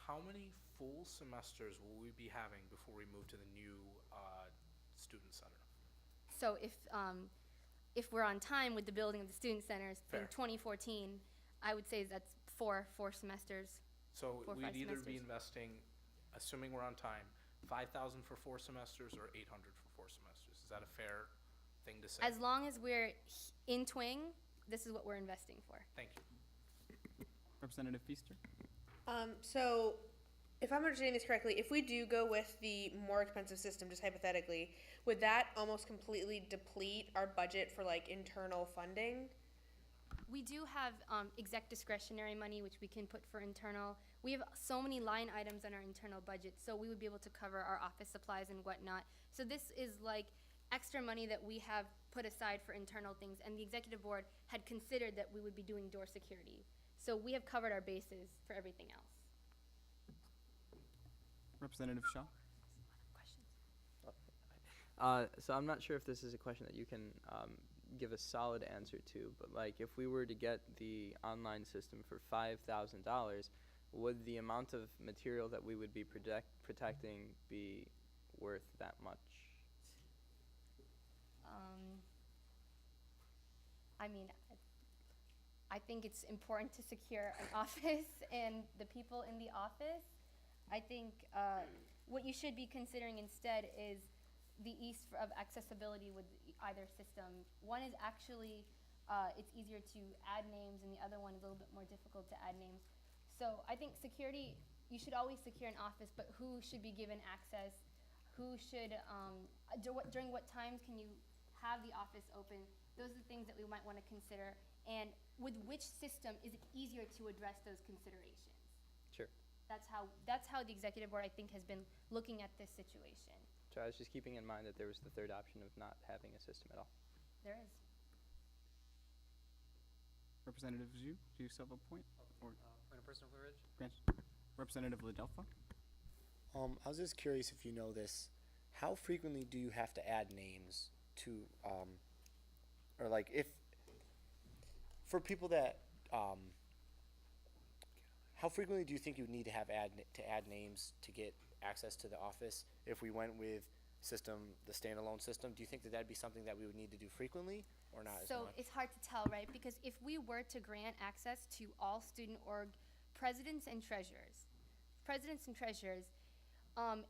[SPEAKER 6] How many full semesters will we be having before we move to the new student center?
[SPEAKER 20] So if we're on time with the building of the student centers in
[SPEAKER 6] Fair.
[SPEAKER 20] 2014, I would say that's four semesters.
[SPEAKER 6] So
[SPEAKER 20] 4 or 5
[SPEAKER 6] we'd either be
[SPEAKER 20] semesters.
[SPEAKER 6] investing, assuming we're on time, 5,000 for 4 semesters or 800 for 4 semesters. Is that a fair thing to say?
[SPEAKER 20] As long as we're in Twing, this is what we're investing for.
[SPEAKER 6] Thank you.
[SPEAKER 1] Representative Feaster?
[SPEAKER 23] So, if I'm understanding this correctly, if we do go with the more expensive system, just hypothetically, would that almost completely deplete our budget for like internal funding?
[SPEAKER 20] We do have exec discretionary money, which we can put for internal. We have so many line items on our internal budget, so we would be able to cover our office supplies and whatnot. So this is like extra money that we have put aside for internal things, and the executive board had considered that we would be doing door security. So we have covered our bases for everything else.
[SPEAKER 1] Representative Shaw?
[SPEAKER 14] So I'm not sure if this is a question that you can give a solid answer to, but like if we were to get the online system for $5,000, would the amount of material that we would be protecting be worth that much?
[SPEAKER 20] I mean, I think it's important to secure an office and the people in the office. I think what you should be considering instead is the ease of accessibility with either system. One is actually, it's easier to add names, and the other one is a little bit more difficult to add names. So I think security, you should always secure an office, but who should be given access? Who should, during what times can you have the office open? Those are the things that we might want to consider. And with which system is it easier to address those considerations?
[SPEAKER 14] Sure.
[SPEAKER 20] That's how the executive board, I think, has been looking at this situation.
[SPEAKER 14] So I was just keeping in mind that there was the third option of not having a system at all.
[SPEAKER 20] There is.
[SPEAKER 1] Representative Zhu, do you still have a point? Or
[SPEAKER 2] Point of personal privilege?
[SPEAKER 1] Granted. Representative Ladelfa?
[SPEAKER 24] I was just curious if you know this. How frequently do you have to add names to, or like if for people that, how frequently do you think you would need to have add names to get access to the office? If we went with the standalone system, do you think that that'd be something that we would need to do frequently or not as
[SPEAKER 20] So
[SPEAKER 24] much?
[SPEAKER 20] it's hard to tell, right? Because if we were to grant access to all student org presidents and treasurers,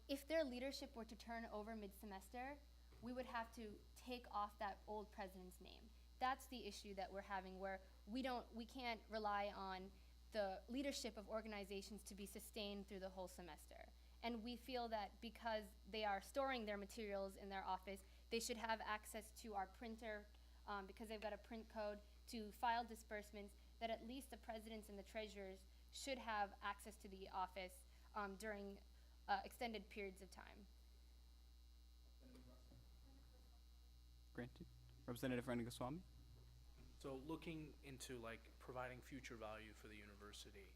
[SPEAKER 20] if their leadership were to turn over mid-semester, we would have to take off that old president's name. That's the issue that we're having, where we can't rely on the leadership of organizations to be sustained through the whole semester. And we feel that because they are storing their materials in their office, they should have access to our printer, because they've got a print code to file disbursements, that at least the presidents and the treasurers should have access to the office during extended periods of time.
[SPEAKER 1] Granted. Representative Ranagoswamy?
[SPEAKER 6] So looking into like providing future value for the university,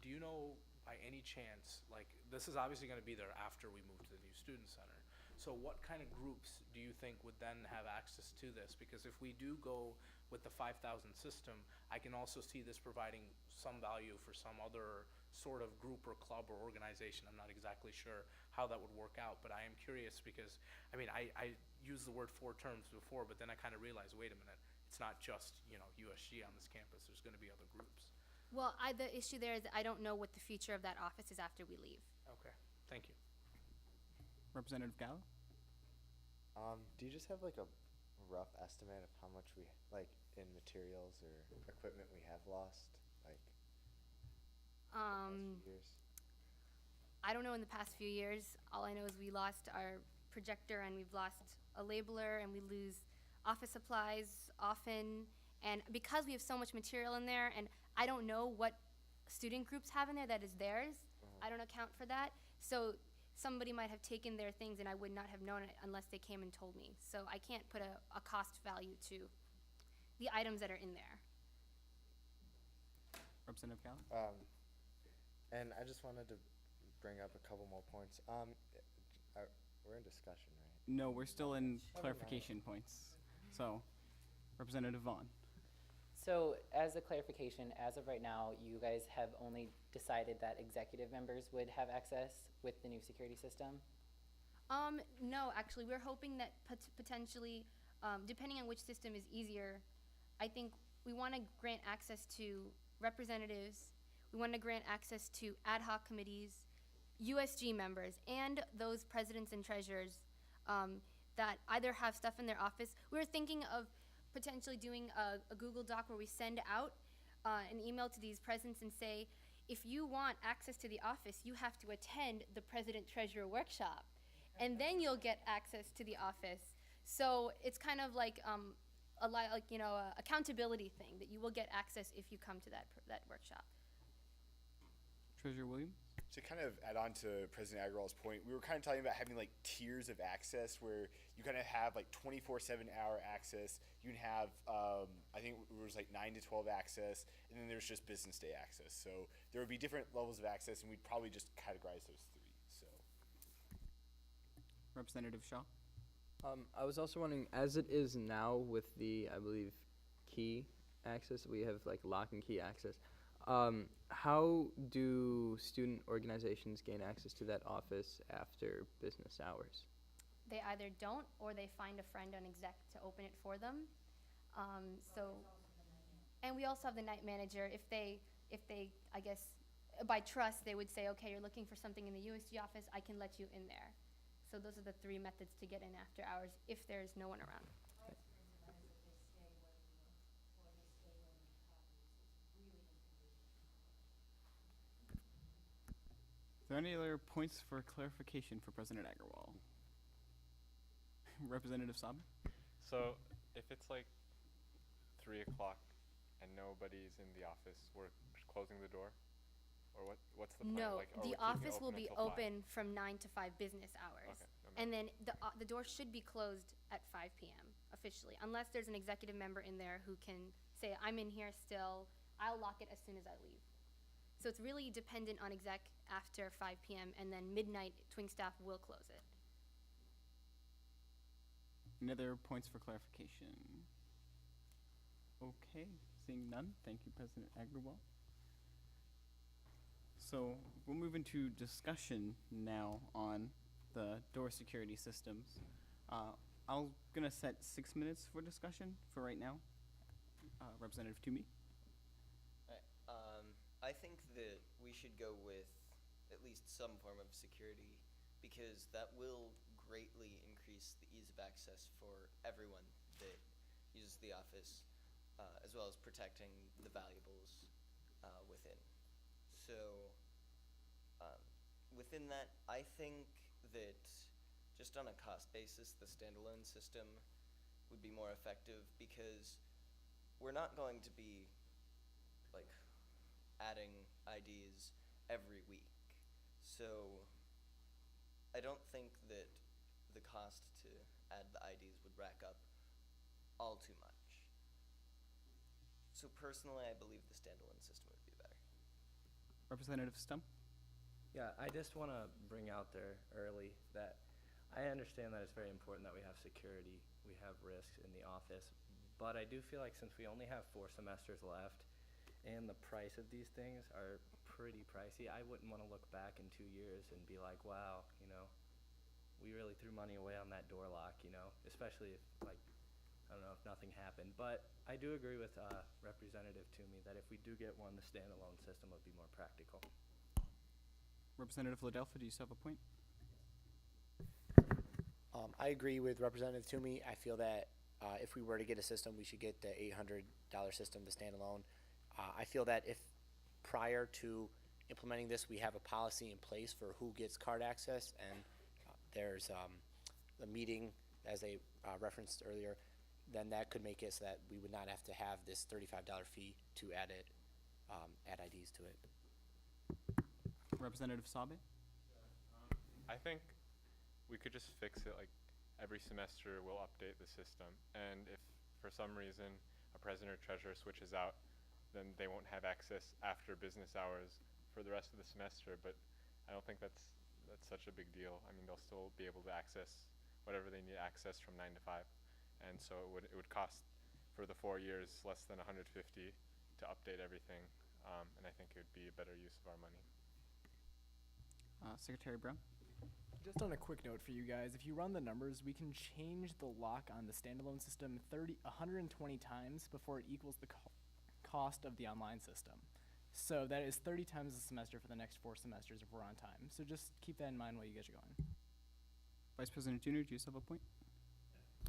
[SPEAKER 6] do you know by any chance, like this is obviously going to be there after we move to the new student center. So what kind of groups do you think would then have access to this? Because if we do go with the 5,000 system, I can also see this providing some value for some other sort of group or club or organization. I'm not exactly sure how that would work out, but I am curious because, I mean, I used the word 4 terms before, but then I kind of realized, wait a minute, it's not just, USG on this campus. There's going to be other groups.
[SPEAKER 20] Well, the issue there is I don't know what the future of that office is after we leave.
[SPEAKER 6] Okay, thank you.
[SPEAKER 1] Representative Gallo?
[SPEAKER 3] Do you just have like a rough estimate of how much we, like in materials or equipment we have lost? Like, past few years?
[SPEAKER 20] I don't know in the past few years. All I know is we lost our projector and we've lost a labeler and we lose office supplies often. And because we have so much material in there, and I don't know what student groups have in there that is theirs, I don't account for that. So somebody might have taken their things and I would not have known it unless they came and told me. So I can't put a cost value to the items that are in there.
[SPEAKER 1] Representative Gallo?
[SPEAKER 3] And I just wanted to bring up a couple more points. We're in discussion, right?
[SPEAKER 1] No, we're still in
[SPEAKER 3] Never
[SPEAKER 1] clarification points. So, Representative Vaughn.
[SPEAKER 15] So as a clarification, as of right now, you guys have only decided that executive members would have access with the new security system?
[SPEAKER 20] No, actually, we're hoping that potentially, depending on which system is easier, I think we want to grant access to representatives, we want to grant access to ad hoc committees, USG members, and those presidents and treasurers that either have stuff in their office. We were thinking of potentially doing a Google Doc where we send out an email to these presidents and say, if you want access to the office, you have to attend the President-Treasurer workshop, and then you'll get access to the office. So it's kind of like a accountability thing, that you will get access if you come to that workshop.
[SPEAKER 1] Treasurer Williams?
[SPEAKER 5] To kind of add on to President Agarwal's point, we were kind of talking about having like tiers of access where you kind of have like 24/7 hour access. You can have, I think it was like 9 to 12 access, and then there's just business day access. So there would be different levels of access, and we'd probably just categorize those 3. So,
[SPEAKER 1] Representative Shaw?
[SPEAKER 14] I was also wondering, as it is now with the, I believe, key access, we have like lock and key access. How do student organizations gain access to that office after business hours?
[SPEAKER 20] They either don't, or they find a friend on exec to open it for them. And we also have the night manager. If they, I guess, by trust, they would say, okay, you're looking for something in the USG office, I can let you in there. So those are the 3 methods to get in after hours if there's no one around.
[SPEAKER 1] Is there any other points for clarification for President Agarwal? Representative Saab?
[SPEAKER 21] So, if it's like 3 o'clock and nobody's in the office, we're closing the door? Or what's the plan?
[SPEAKER 20] No,
[SPEAKER 21] Like, are
[SPEAKER 20] the
[SPEAKER 21] we keeping it
[SPEAKER 20] office will be
[SPEAKER 21] until 5?
[SPEAKER 20] open from 9 to 5 business hours.
[SPEAKER 21] Okay, no
[SPEAKER 20] And then the door should be closed at 5 p.m. officially, unless there's an executive member in there who can say, I'm in here still, I'll lock it as soon as I leave. So it's really dependent on exec after 5 p.m. and then midnight, Twing staff will close it.
[SPEAKER 1] Any other points for clarification? Okay, seeing none, thank you, President Agrawal. So we'll move into discussion now on the door security systems. I'm gonna set 6 minutes for discussion for right now. Representative Toomey.
[SPEAKER 7] I think that we should go with at least some form of security because that will greatly increase the ease of access for everyone that uses the office, as well as protecting the valuables within. So within that, I think that just on a cost basis, the standalone system would be more effective because we're not going to be like adding IDs every week. So I don't think that the cost to add the IDs would rack up all too much. So personally, I believe the standalone system would be better.
[SPEAKER 1] Representative Stump.
[SPEAKER 9] Yeah, I just want to bring out there early that I understand that it's very important that we have security, we have risks in the office, but I do feel like since we only have 4 semesters left and the price of these things are pretty pricey, I wouldn't want to look back in 2 years and be like, wow, you know, we really threw money away on that door lock, you know, especially if, like, I don't know, if nothing happened. But I do agree with Representative Toomey that if we do get one, the standalone system would be more practical.
[SPEAKER 1] Representative Ladelphi, do you still have a point?
[SPEAKER 24] I agree with Representative Toomey. I feel that if we were to get a system, we should get the $800 system, the standalone. I feel that if prior to implementing this, we have a policy in place for who gets card access, and there's a meeting, as they referenced earlier, then that could make it so that we would not have to have this $35 fee to add IDs to it.
[SPEAKER 1] Representative Sabe?
[SPEAKER 21] I think we could just fix it like every semester we'll update the system, and if for some reason a president or treasurer switches out, then they won't have access after business hours for the rest of the semester. But I don't think that's such a big deal. I mean, they'll still be able to access whatever they need access from 9 to 5, and so it would cost for the 4 years less than $150 to update everything, and I think it would be a better use of our money.
[SPEAKER 1] Secretary Brown?
[SPEAKER 2] Just on a quick note for you guys, if you run the numbers, we can change the lock on the standalone system 120 times before it equals the cost of the online system. So that is 30 times a semester for the next 4 semesters if we're on time. So just keep that in mind while you guys are going.
[SPEAKER 1] Vice President Junior, do you still have a point?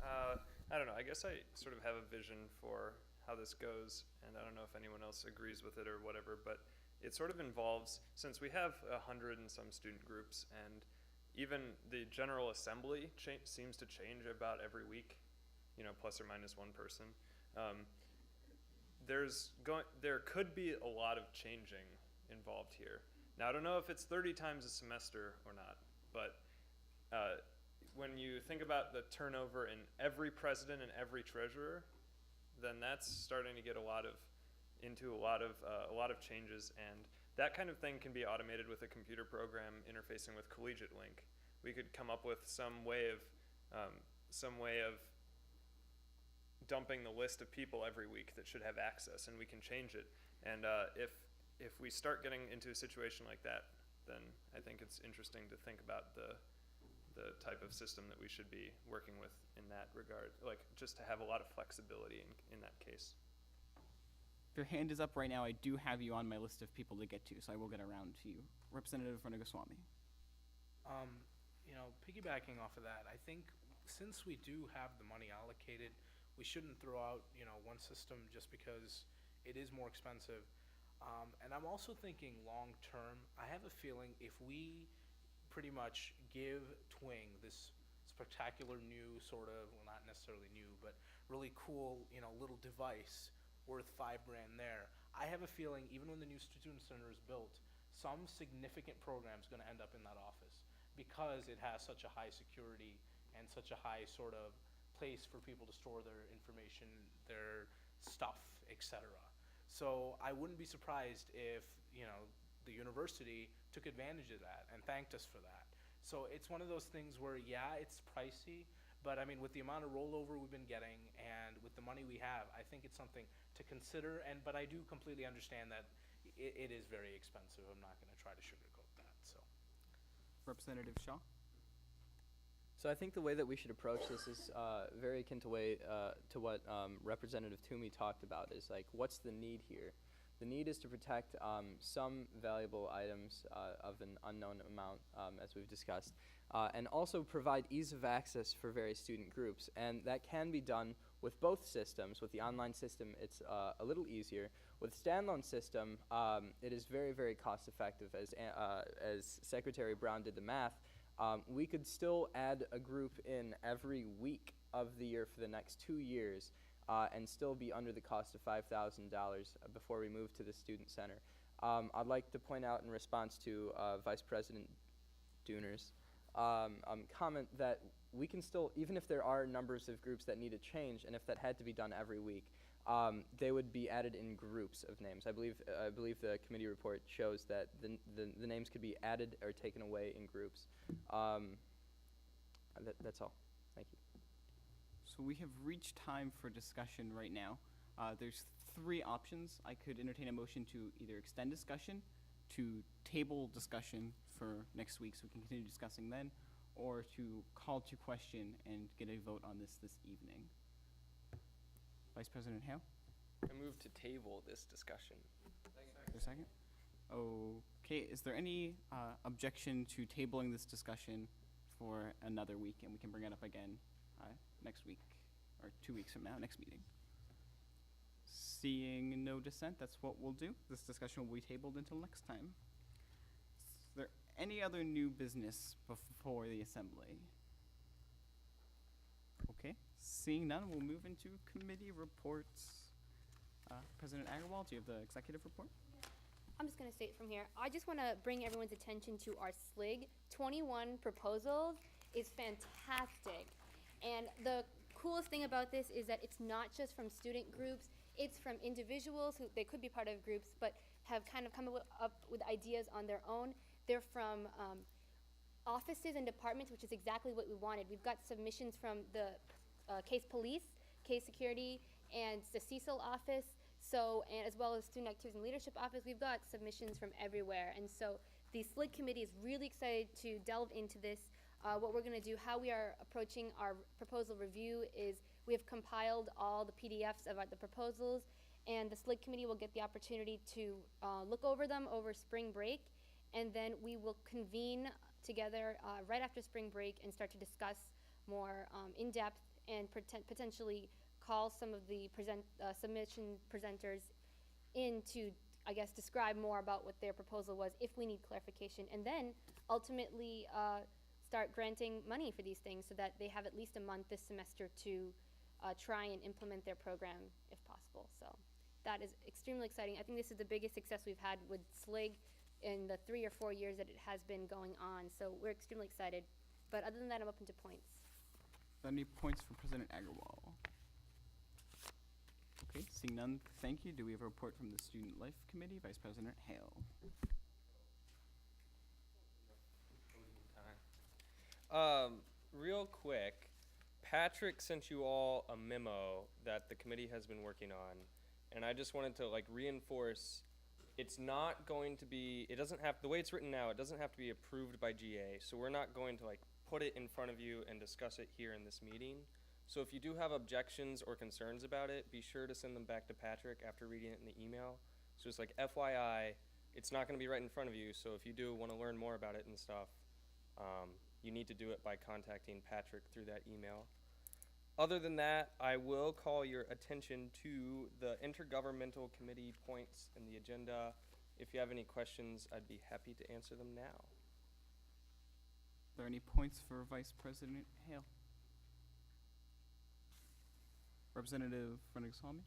[SPEAKER 17] I don't know. I guess I sort of have a vision for how this goes, and I don't know if anyone else agrees with it or whatever, but it sort of involves, since we have 100 and some student groups, and even the General Assembly seems to change about every week, you know, plus or minus 1 person. There could be a lot of changing involved here. Now, I don't know if it's 30 times a semester or not, but when you think about the turnover in every president and every treasurer, then that's starting to get into a lot of changes, and that kind of thing can be automated with a computer program interfacing with Collegiate Link. We could come up with some way of dumping the list of people every week that should have access, and we can change it. And if we start getting into a situation like that, then I think it's interesting to think about the type of system that we should be working with in that regard, like just to have a lot of flexibility in that case.
[SPEAKER 1] If your hand is up right now, I do have you on my list of people to get to, so I will get around to you. Representative Ranagoswamy.
[SPEAKER 6] You know, piggybacking off of that, I think since we do have the money allocated, we shouldn't throw out, you know, one system just because it is more expensive. And I'm also thinking long term. I have a feeling if we pretty much give Twing this spectacular new sort of, well, not necessarily new, but really cool, you know, little device worth $5,000 there, I have a feeling even when the new student center is built, some significant program is going to end up in that office because it has such a high security and such a high sort of place for people to store their information, their stuff, etc. So I wouldn't be surprised if, you know, the university took advantage of that and thanked us for that. So it's one of those things where, yeah, it's pricey, But I mean, with the amount of rollover we've been getting and with the money we have, I think it's something to consider. But I do completely understand that it is very expensive. I'm not going to try to sugarcoat that. So.
[SPEAKER 1] Representative Shaw?
[SPEAKER 14] So I think the way that we should approach this is very akin to what Representative Toomey talked about. Is like, what's the need here? The need is to protect some valuable items of an unknown amount, as we've discussed, and also provide ease of access for various student groups. And that can be done with both systems. With the online system, it's a little easier. With standalone system, it is very, very cost effective. As Secretary Brown did the math, we could still add a group in every week of the year for the next 2 years and still be under the cost of $5,000 before we move to the Student Center. I'd like to point out in response to Vice President Dooner's comment that we can still, even if there are numbers of groups that need to change, and if that had to be done every week, they would be added in groups of names. I believe the committee report shows that the names could be added or taken away in groups. That's all. Thank you.
[SPEAKER 1] So we have reached time for discussion right now. There's 3 options. I could entertain a motion to either extend discussion, to table discussion for next week so we can continue discussing then, or to call to question and get a vote on this evening. Vice President Hale?
[SPEAKER 4] I move to table this discussion.
[SPEAKER 1] For a second? Okay, is there any objection to tabling this discussion for another week, and we can bring it up again next week, or 2 weeks from now, next meeting? Seeing no dissent, that's what we'll do. This discussion will be tabled until next time. Is there any other new business before the assembly? Okay, seeing none, we'll move into committee reports. President Agarwal, do you have the executive report?
[SPEAKER 20] I'm just going to state from here, I just want to bring everyone's attention to our SLIG. 21 proposals is fantastic. And the coolest thing about this is that it's not just from student groups, it's from individuals who, they could be part of groups, but have kind of come up with ideas on their own. They're from offices and departments, which is exactly what we wanted. We've got submissions from the case police, case security, and the Cecil office, and as well as student activities and leadership office. We've got submissions from everywhere, and so the SLIG committee is really excited to delve into this. What we're going to do, how we are approaching our proposal review is we have compiled all the PDFs of the proposals, and the SLIG committee will get the opportunity to look over them over spring break, and then we will convene together right after spring break and start to discuss more in-depth and potentially call some of the submission presenters in to, I guess, describe more about what their proposal was if we need clarification, and then ultimately start granting money for these things so that they have at least a month this semester to try and implement their program if possible. So that is extremely exciting. I think this is the biggest success we've had with SLIG in the 3 or 4 years that it has been going on. So we're extremely excited. But other than that, I'm open to points.
[SPEAKER 1] Are there any points for President Agarwal? Okay, seeing none, thank you. Do we have a report from the Student Life Committee? Vice President Hale.
[SPEAKER 4] Real quick, Patrick sent you all a memo that the committee has been working on, and I just wanted to reinforce it's not going to be, it doesn't have, the way it's written now, it doesn't have to be approved by GA, so we're not going to put it in front of you and discuss it here in this meeting. So if you do have objections or concerns about it, be sure to send them back to Patrick after reading it in the email. So it's FYI, it's not going to be right in front of you, so if you do want to learn more about it and stuff, you need to do it by contacting Patrick through that email. Other than that, I will call your attention to the intergovernmental committee points in the agenda. If you have any questions, I'd be happy to answer them now.
[SPEAKER 1] Are there any points for Vice President Hale? Representative Rennick-Salmi?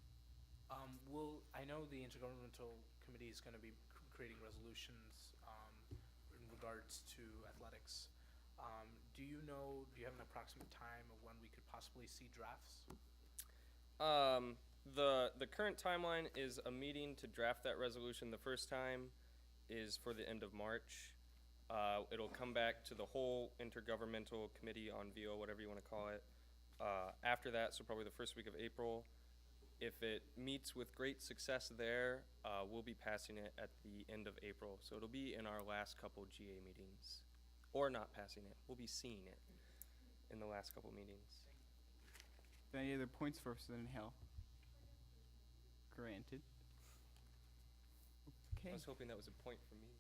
[SPEAKER 6] I know the Intergovernmental Committee is going to be creating resolutions in regards to athletics. Do you have an approximate time of when we could possibly see drafts?
[SPEAKER 4] The current timeline is a meeting to draft that resolution. The first time is for the end of March. It'll come back to the whole Intergovernmental Committee on VO, whatever you want to call it, After that, so probably the first week of April, if it meets with great success there, we'll be passing it at the end of April. So it'll be in our last couple GA meetings. Or not passing it. We'll be seeing it in the last couple meetings.
[SPEAKER 1] Any other points for President Hill? Granted. Okay.
[SPEAKER 4] I was hoping that was a point for me.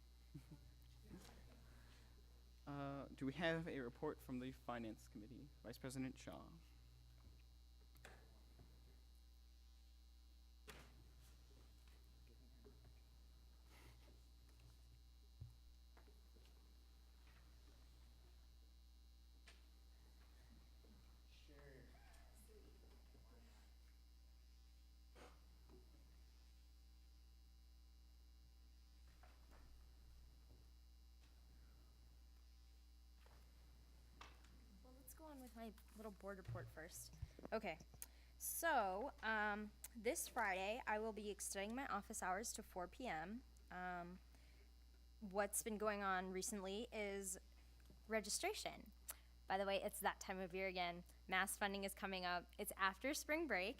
[SPEAKER 1] Do we have a report from the Finance Committee? Vice President Shaw.
[SPEAKER 13] Well, let's go on with my little board report first. Okay, so this Friday I will be extending my office hours to 4 p.m. What's been going on recently is registration. By the way, it's that time of year again. Mass funding is coming up. It's after spring break,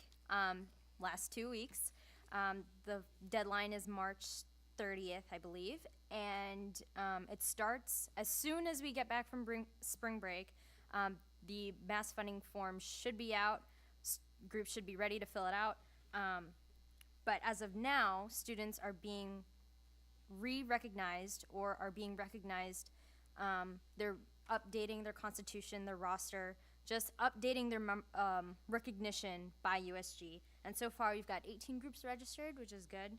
[SPEAKER 13] last 2 weeks. The deadline is March 30th, I believe, and it starts as soon as we get back from spring break. The mass funding form should be out. Groups should be ready to fill it out. But as of now, students are being re-recognized or are being recognized. They're updating their constitution, their roster, just updating their recognition by USG. And so far, we've got 18 groups registered, which is good.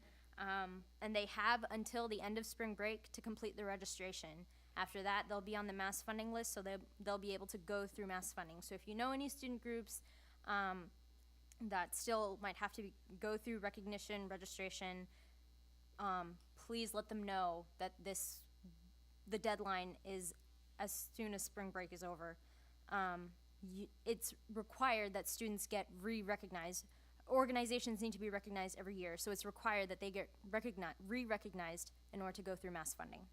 [SPEAKER 13] And they have until the end of spring break to complete the registration. After that, they'll be on the mass funding list, so they'll be able to go through mass funding. So if you know any student groups that still might have to go through recognition, registration, please let them know that the deadline is as soon as spring break is over. It's required that students get re-recognized. Organizations need to be recognized every year, so it's required that they get re-recognized in order to go through mass funding.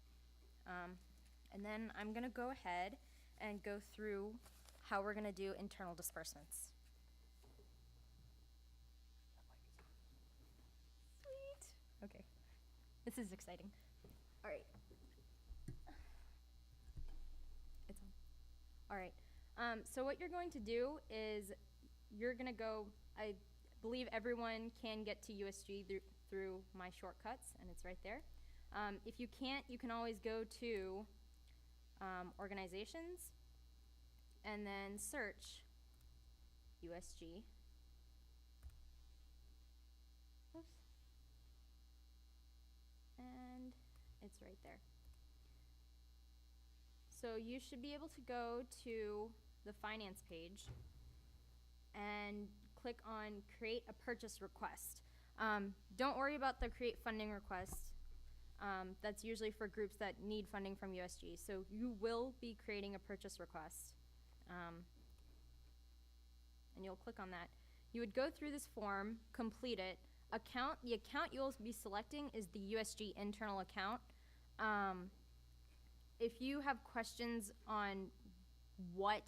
[SPEAKER 13] And then I'm gonna go ahead and go through how we're gonna do internal disbursements. Sweet. Okay. This is exciting. All right. It's on. All right. So what you're going to do is you're gonna go, I believe everyone can get to USG through my shortcuts, and it's right there. If you can't, you can always go to organizations and then search USG. Oops. And it's right there. So you should be able to go to the finance page and click on create a purchase request. Don't worry about the create funding request. That's usually for groups that need funding from USG. So you will be creating a purchase request. And you'll click on that. You would go through this form, complete it. The account you'll be selecting is the USG internal account. If you have questions on what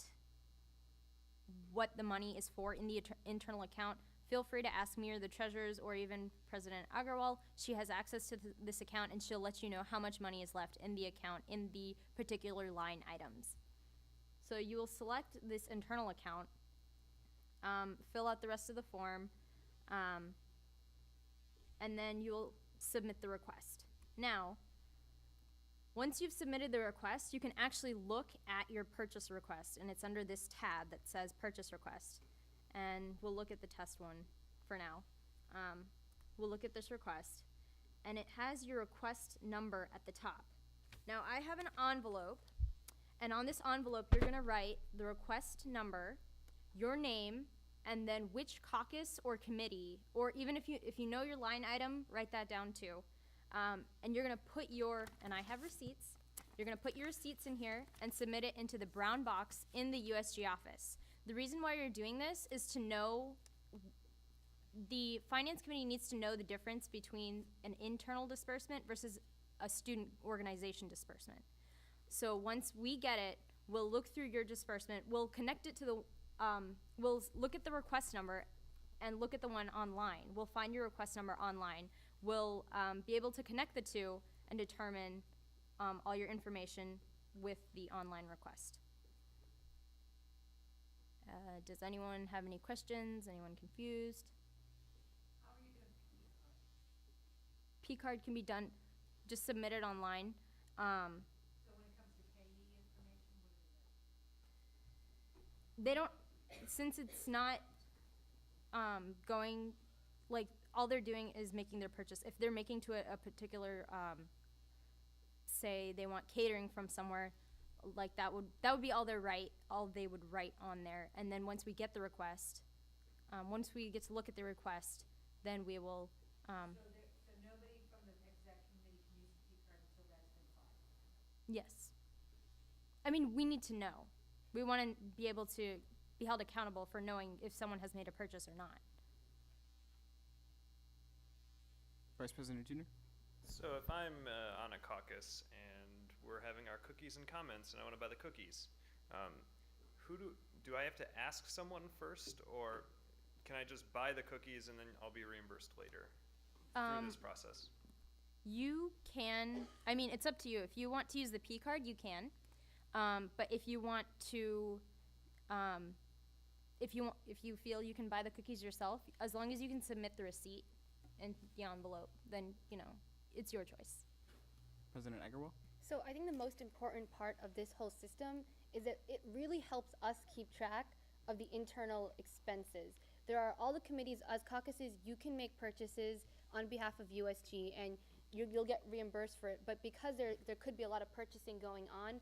[SPEAKER 13] the money is for in the internal account, feel free to ask me or the treasurers or even President Agarwal. She has access to this account, and she'll let you know how much money is left in the account in the particular line items. So you will select this internal account, fill out the rest of the form, and then you'll submit the request. Now, once you've submitted the request, you can actually look at your purchase request, and it's under this tab that says purchase request. And we'll look at the test one for now. We'll look at this request, and it has your request number at the top. Now, I have an envelope, and on this envelope, you're gonna write the request number, your name, and then which caucus or committee, or even if you know your line item, write that down too. And you're gonna put and I have receipts, you're gonna put your receipts in here and submit it into the brown box in the USG office. The reason why you're doing this is to know, the Finance Committee needs to know the difference between an internal disbursement versus a student organization disbursement. So once we get it, we'll look through your disbursement, we'll connect it to the we'll look at the request number and look at the one online. We'll find your request number online. We'll be able to connect the two and determine all your information with the online request. Does anyone have any questions? Anyone confused?
[SPEAKER 10] How are you doing
[SPEAKER 13] P-card can be done, just submit it online.
[SPEAKER 10] So when it comes to payee information, what is it?
[SPEAKER 13] They don't, since it's not going, like, all they're doing is making their purchase. If they're making to a particular, say they want catering from somewhere, like that would be all they would write on there. And then once we get the request, once we get to look at the request, then we will,
[SPEAKER 10] So nobody from the exec committee can use the P-card until that's been filed?
[SPEAKER 13] yes. I mean, we need to know. We want to be able to be held accountable for knowing if someone has made a purchase or not.
[SPEAKER 1] Vice President Junior?
[SPEAKER 17] So if I'm on a caucus and we're having our cookies and comments and I want to buy the cookies, do I have to ask someone first, or can I just buy the cookies and then I'll be reimbursed later through this process?
[SPEAKER 13] You can, I mean, it's up to you. If you want to use the P card, you can. But if you want to, if you feel you can buy the cookies yourself, as long as you can submit the receipt and the envelope, then, it's your choice.
[SPEAKER 1] President Agarwal?
[SPEAKER 20] So I think the most important part of this whole system is that it really helps us keep track of the internal expenses. There are all the committees, as caucuses, you can make purchases on behalf of USG and you'll get reimbursed for it. But because there could be a lot of purchasing going on,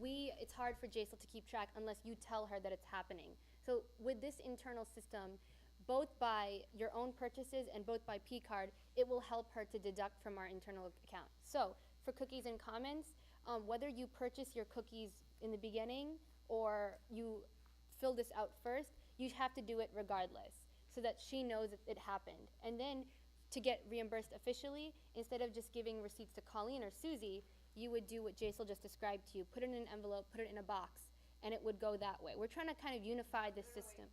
[SPEAKER 20] it's hard for JSL to keep track unless you tell her that it's happening. So with this internal system, both by your own purchases and both by P-card, it will help her to deduct from our internal account. So for cookies and comments, whether you purchase your cookies in the beginning or you fill this out first, you have to do it regardless so that she knows that it happened. And then to get reimbursed officially, instead of just giving receipts to Colleen or Susie, you would do what Jaisal just described to you, put it in an envelope, put it in a box, and it would go that way. We're trying to kind of unify this system.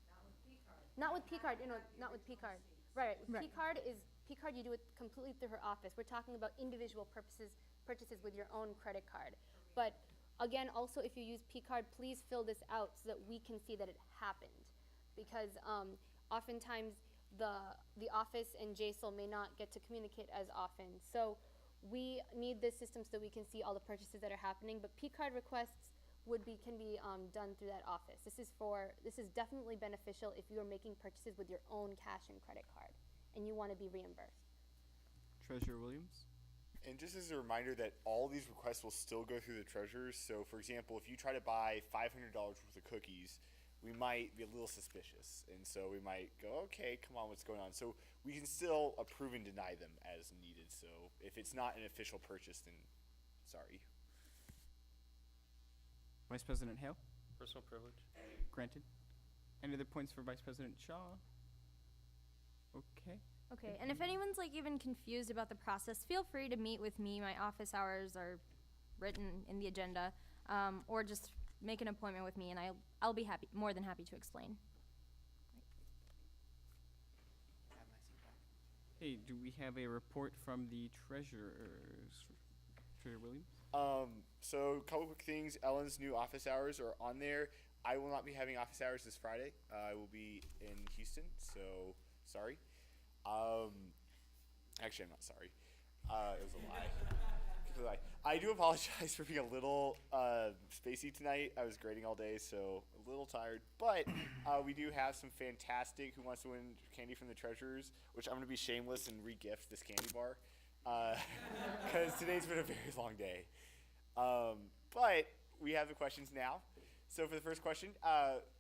[SPEAKER 20] Not with P-card, not with P-card. Right, with P-card you do it completely through her office. We're talking about individual purchases with your own credit card. But again, also if you use P-card, please fill this out so that we can see that it happened. Because oftentimes the office and JSL may not get to communicate as often. So we need this system so that we can see all the purchases that are happening. But P-card requests can be done through that office. This is definitely beneficial if you are making purchases with your own cash and credit card and you want to be reimbursed.
[SPEAKER 1] Treasurer Williams?
[SPEAKER 5] And just as a reminder that all these requests will still go through the treasurers. So for example, if you try to buy $500 worth of cookies, we might be a little suspicious. And so we might go, okay, come on, what's going on? So we can still approve and deny them as needed. So if it's not an official purchase, then sorry.
[SPEAKER 1] Vice President Hale?
[SPEAKER 4] Personal privilege.
[SPEAKER 1] Granted. Any other points for Vice President Shaw? Okay.
[SPEAKER 13] Okay, and if anyone's even confused about the process, feel free to meet with me. My office hours are written in the agenda, or just make an appointment with me, and I'll be more than happy to explain.
[SPEAKER 1] Hey, do we have a report from the treasurers? Treasurer Williams?
[SPEAKER 5] So a couple quick things. Ellen's new office hours are on there. I will not be having office hours this Friday. I will be in Houston, so sorry. Actually, I'm not sorry. It was a lie. It was a lie. I do apologize for being a little spacey tonight. I was grading all day, so a little tired. But we do have some fantastic Who Wants to Win candy from the treasurers, which I'm going to be shameless and re-gift this candy bar. Because today's been a very long day. But we have the questions now. So for the first question,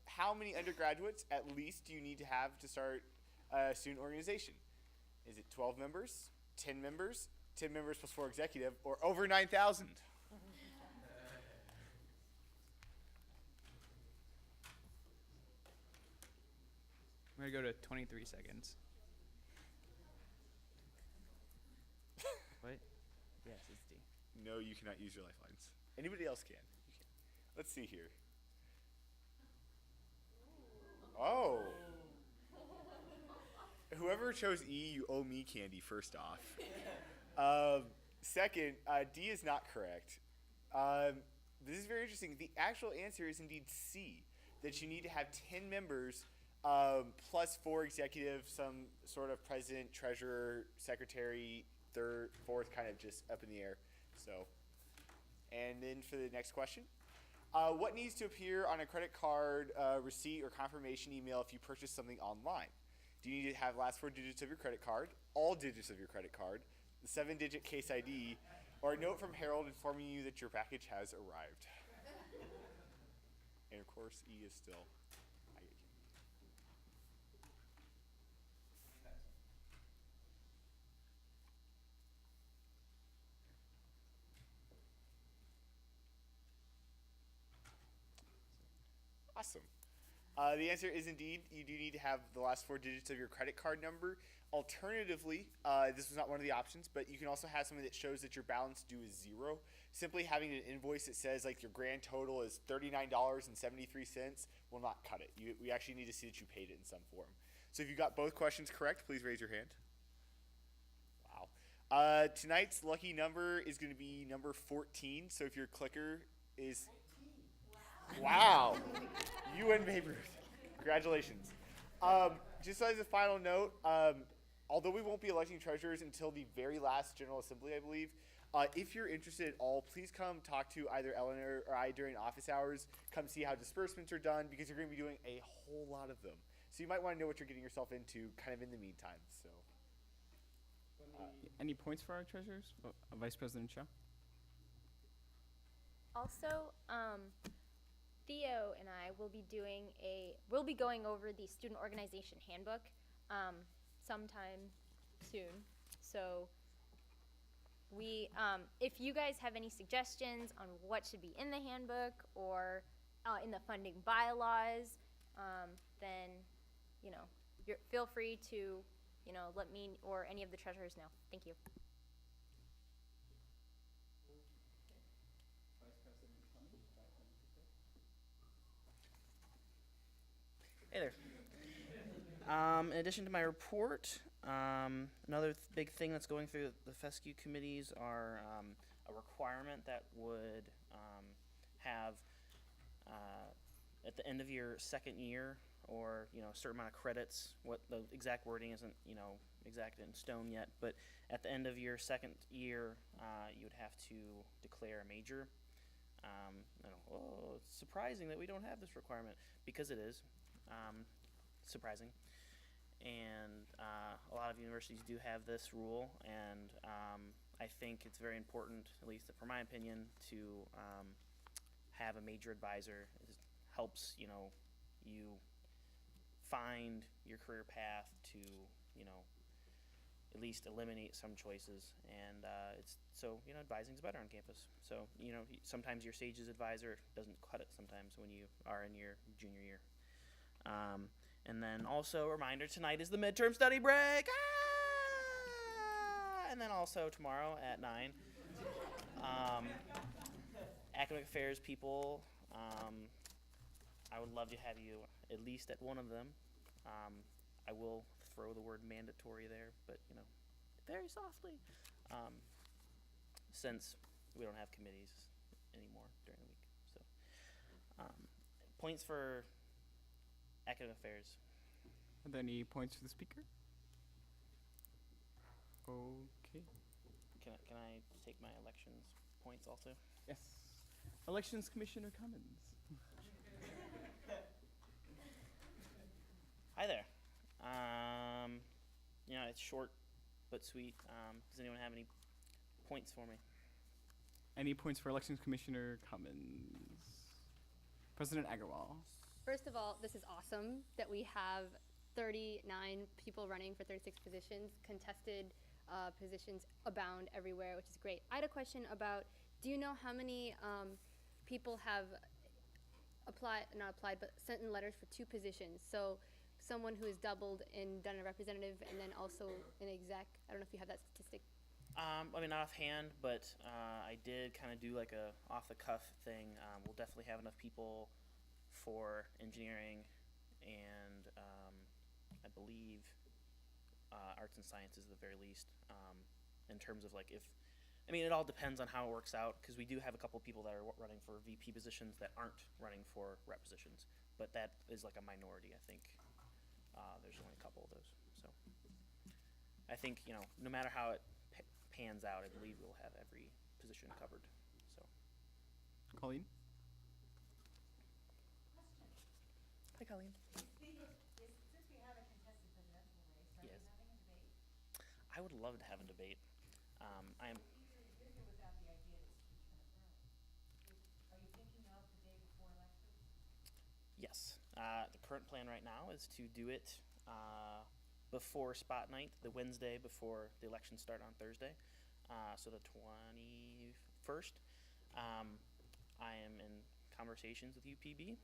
[SPEAKER 5] how many undergraduates at least do you need to have to start a student organization? Is it 12 members, 10 members, 10 members plus 4 executive, or over 9,000?
[SPEAKER 11] I'm going to go to 23 seconds. What? Yes, it's D.
[SPEAKER 5] No, you cannot use your lifelines. Anybody else can. You can. Let's see here. Oh. Whoever chose E, you owe me candy, first off. Second, D is not correct. This is very interesting. The actual answer is indeed C, that you need to have 10 members plus 4 executives, some sort of president, treasurer, secretary, third, fourth, kind of just up in the air. So, and then for the next question. What needs to appear on a credit card receipt or confirmation email if you purchase something online? Do you need to have last 4 digits of your credit card, all digits of your credit card, the 7-digit case ID, or a note from Harold informing you that your package has arrived? And of course, E is still. Awesome. The answer is indeed, you do need to have the last 4 digits of your credit card number. Alternatively, this was not one of the options, but you can also have something that shows that your balance due is 0. Simply having an invoice that says like your grand total is $39.73 will not cut it. We actually need to see that you paid it in some form. So if you got both questions correct, please raise your hand. Wow. Tonight's lucky number is going to be number 14. So if your clicker is... Wow. You win paper. Congratulations. Just as a final note, although we won't be electing treasurers until the very last General Assembly, I believe, if you're interested at all, please come talk to either Eleanor or I during office hours. Come see how disbursements are done, because you're going to be doing a whole lot of them. So you might want to know what you're getting yourself into kind of in the meantime. So,
[SPEAKER 1] Any points for our treasurers? Vice President Cho?
[SPEAKER 13] Also, Theo and I will be we'll be going over the student organization handbook sometime soon. So if you guys have any suggestions on what should be in the handbook or in the funding bylaws, then, feel free to, let me or any of the treasurers know. Thank you.
[SPEAKER 12] Hey there. In addition to my report, another big thing that's going through the fescue committees are a requirement that would have at the end of your second year, or a certain amount of credits. What the exact wording isn't exact in stone yet, but at the end of your second year, you would have to declare a major. It's surprising that we don't have this requirement, because it is. Surprising. And a lot of universities do have this rule, and I think it's very important, at least for my opinion, to have a major advisor. It helps you find your career path, to at least eliminate some choices, and it's so advising is better on campus. So sometimes your SAGES advisor doesn't cut it sometimes when you are in your junior year. And then also a reminder, tonight is the midterm study break. And then also tomorrow at 9. Academic affairs people, I would love to have you at least at one of them. I will throw the word mandatory there, but very softly, since we don't have committees anymore during the week. So points for academic affairs.
[SPEAKER 1] Are there any points for the speaker? Okay.
[SPEAKER 12] Can I take my elections points also?
[SPEAKER 1] Yes. Elections Commissioner Cummins.
[SPEAKER 12] Hi there. It's short but sweet. Does anyone have any points for me?
[SPEAKER 1] Any points for Elections Commissioner Cummins? President Agarwal.
[SPEAKER 20] First of all, this is awesome that we have 39 people running for 36 positions. Contested positions abound everywhere, which is great. I had a question about, do you know how many people have sent in letters for 2 positions? So someone who has doubled and done a representative and then also an exec. I don't know if you have that statistic.
[SPEAKER 12] Not offhand, but I did kind of do like a off-the-cuff thing. We'll definitely have enough people for engineering and I believe arts and sciences at the very least. In terms of like if, I mean, it all depends on how it works out, because we do have a couple people that are running for VP positions that aren't running for rep positions, but that is like a minority, I think. There's only a couple of those, so. I think, you know, no matter how it pans out, I believe we'll have every position covered, so.
[SPEAKER 1] Colleen?
[SPEAKER 23] Hi, Colleen.
[SPEAKER 10] Since we have a contested presidential race, are
[SPEAKER 12] Yes.
[SPEAKER 10] we having a debate?
[SPEAKER 12] I would love to have a debate. I am,
[SPEAKER 10] You're here without the idea to turn it early. Are you thinking of the day before elections?
[SPEAKER 12] yes. The current plan right now is to do it before spot night, the Wednesday before the elections start on Thursday, so the 21st. I am in conversations with UPB,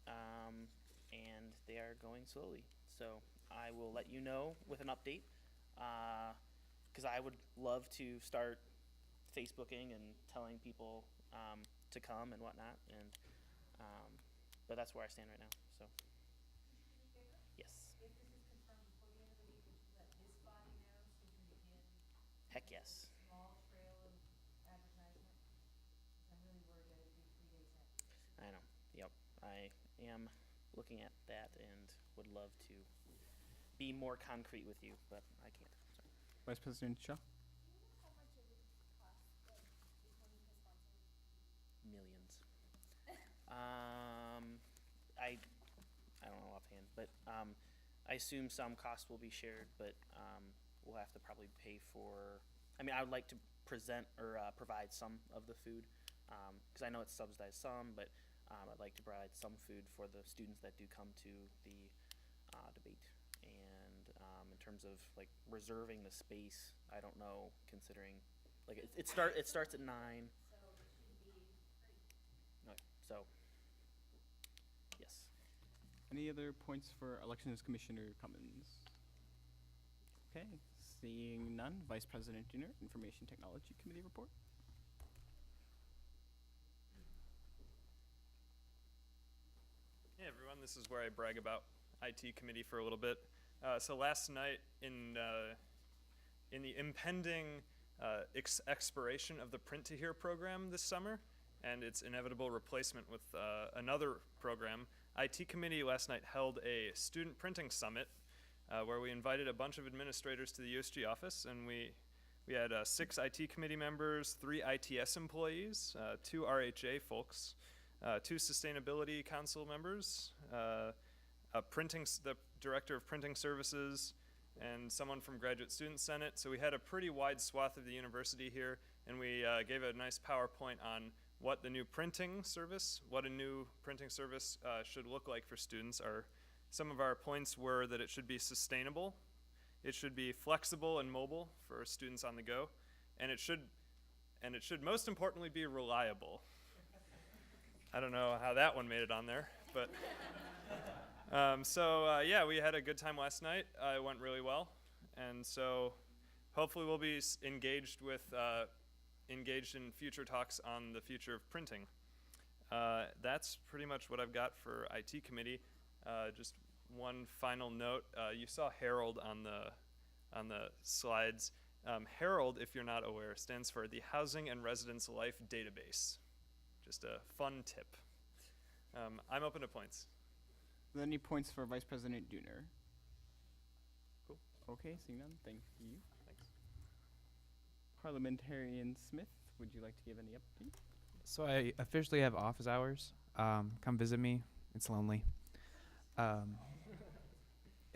[SPEAKER 12] and they are going slowly. So I will let you know with an update, because I would love to start Facebooking and telling people to come and whatnot, and but that's where I stand right now. So yes,
[SPEAKER 10] If this is confirmed before the end of the week, would you let this body know so we can begin
[SPEAKER 12] heck yes.
[SPEAKER 10] a small trail of advertisement? Because I'm really worried that it'd be 3 days after.
[SPEAKER 12] I know. Yep. I am looking at that and would love to be more concrete with you, but I can't. Sorry.
[SPEAKER 1] Vice President Shaw?
[SPEAKER 12] Millions. I don't know offhand, but I assume some costs will be shared, but we'll have to probably pay for. I mean, I would like to present or provide some of the food, because I know it's subsidized some, but I'd like to provide some food for the students that do come to the debate. And in terms of like reserving the space, I don't know, considering like it starts at 9.
[SPEAKER 10] So it should be free.
[SPEAKER 12] Okay, so yes.
[SPEAKER 1] Any other points for Elections Commissioner Cummins? Okay, seeing none, Vice President Dünner, Information Technology Committee report.
[SPEAKER 17] Hey everyone, this is where I brag about IT committee for a little bit. So last night in the impending expiration of the Print to Hear program this summer and its inevitable replacement with another program, IT committee last night held a student printing summit where we invited a bunch of administrators to the USG office, and we had 6 IT committee members, 3 ITS employees, 2 RHA folks, 2 sustainability council members, the director of printing services, and someone from Graduate Student Senate. So we had a pretty wide swath of the university here, and we gave a nice PowerPoint on what a new printing service should look like for students. Some of our points were that it should be sustainable, it should be flexible and mobile for students on the go, and it should most importantly be reliable. I don't know how that one made it on there, but yeah, we had a good time last night. It went really well, and so hopefully we'll be engaged in future talks on the future of printing. That's pretty much what I've got for IT committee. Just one final note: you saw Herald on the slides. Herald, if you're not aware, stands for the Housing and Residence Life Database. Just a fun tip. I'm open to points.
[SPEAKER 1] Are there any points for Vice President Dünner?
[SPEAKER 17] Cool.
[SPEAKER 1] Okay, seeing none, thank you.
[SPEAKER 17] Thanks.
[SPEAKER 1] Parliamentarian Smith, would you like to give any update?
[SPEAKER 8] So I officially have office hours. Come visit me. It's lonely.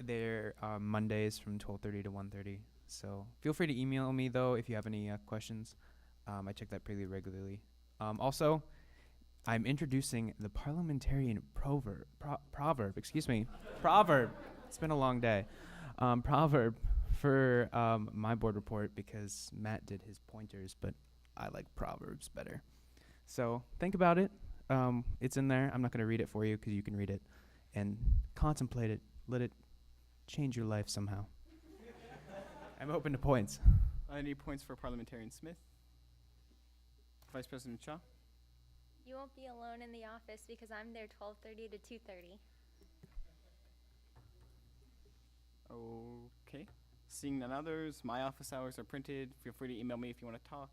[SPEAKER 8] They're Mondays from 12:30 to 1:30. So feel free to email me though if you have any questions. I check that pretty regularly. Also, I'm introducing the parliamentarian proverb. Excuse me, proverb. It's been a long day. Proverb for my board report because Matt did his pointers, but I like proverbs better. So think about it. It's in there. I'm not going to read it for you because you can read it and contemplate it. Let it change your life somehow. I'm open to points.
[SPEAKER 1] Any points for Parliamentarian Smith? Vice President Shaw?
[SPEAKER 13] You won't be alone in the office because I'm there 12:30 to 2:30.
[SPEAKER 1] Okay. Seeing none others, my office hours are printed. Feel free to email me if you want to talk.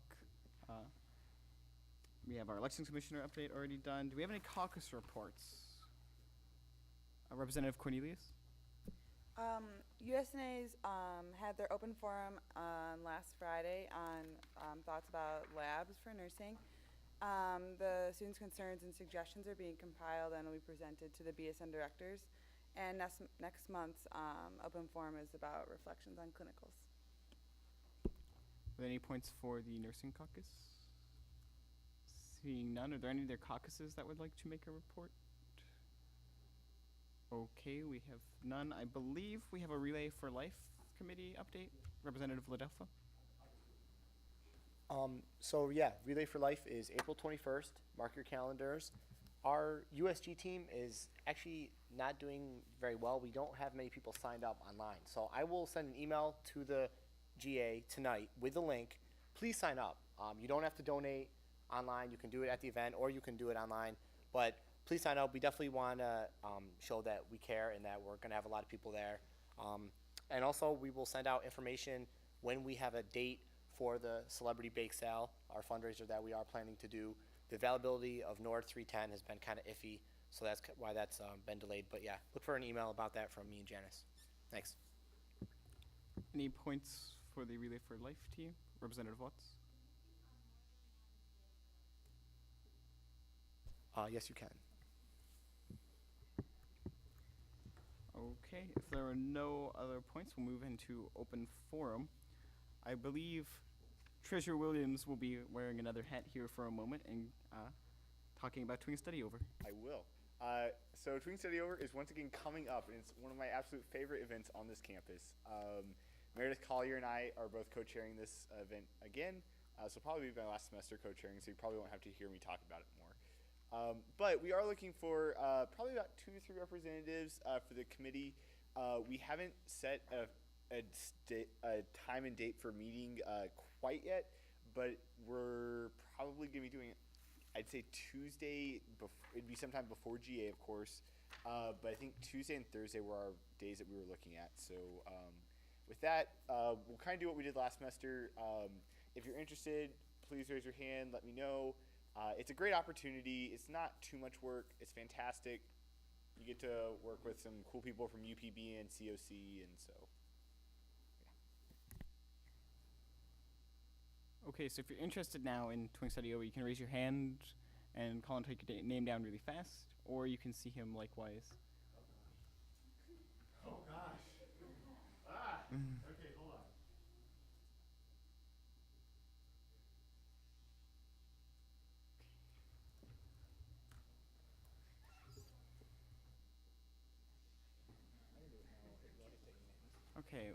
[SPEAKER 1] We have our elections commissioner update already done. Do we have any caucus reports? Representative Cornelius?
[SPEAKER 16] USNA's had their open forum on last Friday on thoughts about labs for nursing. The students' concerns and suggestions are being compiled and will be presented to the BSN directors. And next month's open forum is about reflections on clinicals.
[SPEAKER 1] Are there any points for the nursing caucus? Seeing none, are there any other caucuses that would like to make a report? Okay, we have none. I believe we have a Relay for Life committee update. Representative Ladelfa?
[SPEAKER 24] So yeah, Relay for Life is April 21st. Mark your calendars. Our USG team is actually not doing very well. We don't have many people signed up online. So I will send an email to the GA tonight with the link. Please sign up. You don't have to donate online. You can do it at the event or you can do it online. But please sign up. We definitely want to show that we care and that we're going to have a lot of people there. And also we will send out information when we have a date for the Celebrity Bake Sale, our fundraiser that we are planning to do. The availability of Nord 310 has been kind of iffy, so that's why that's been delayed. But yeah, look for an email about that from me and Janice. Thanks.
[SPEAKER 1] Any points for the Relay for Life team? Representative Watts?
[SPEAKER 24] Yes, you can.
[SPEAKER 1] Okay, if there are no other points, we'll move into open forum. I believe Treasurer Williams will be wearing another hat here for a moment and talking about Twing Study Over.
[SPEAKER 5] I will. So Twing Study Over is once again coming up, and it's one of my absolute favorite events on this campus. Meredith Collier and I are both co-chairing this event again, so probably my last semester co-chairing, so you probably won't have to hear me talk about it more. But we are looking for probably about 2 to 3 representatives for the committee. We haven't set a time and date for meeting quite yet, but we're probably going to be doing it, I'd say Tuesday, it'd be sometime before GA, of course, but I think Tuesday and Thursday were our days that we were looking at. So with that, we'll kind of do what we did last semester. If you're interested, please raise your hand, let me know. It's a great opportunity. It's not too much work. It's fantastic. You get to work with some cool people from UPB and COC, and so.
[SPEAKER 1] Okay, so if you're interested now in Twing Study Over, you can raise your hand and call and take your name down really fast, or you can see him likewise.
[SPEAKER 5] Oh gosh. Okay, hold on.
[SPEAKER 1] Okay,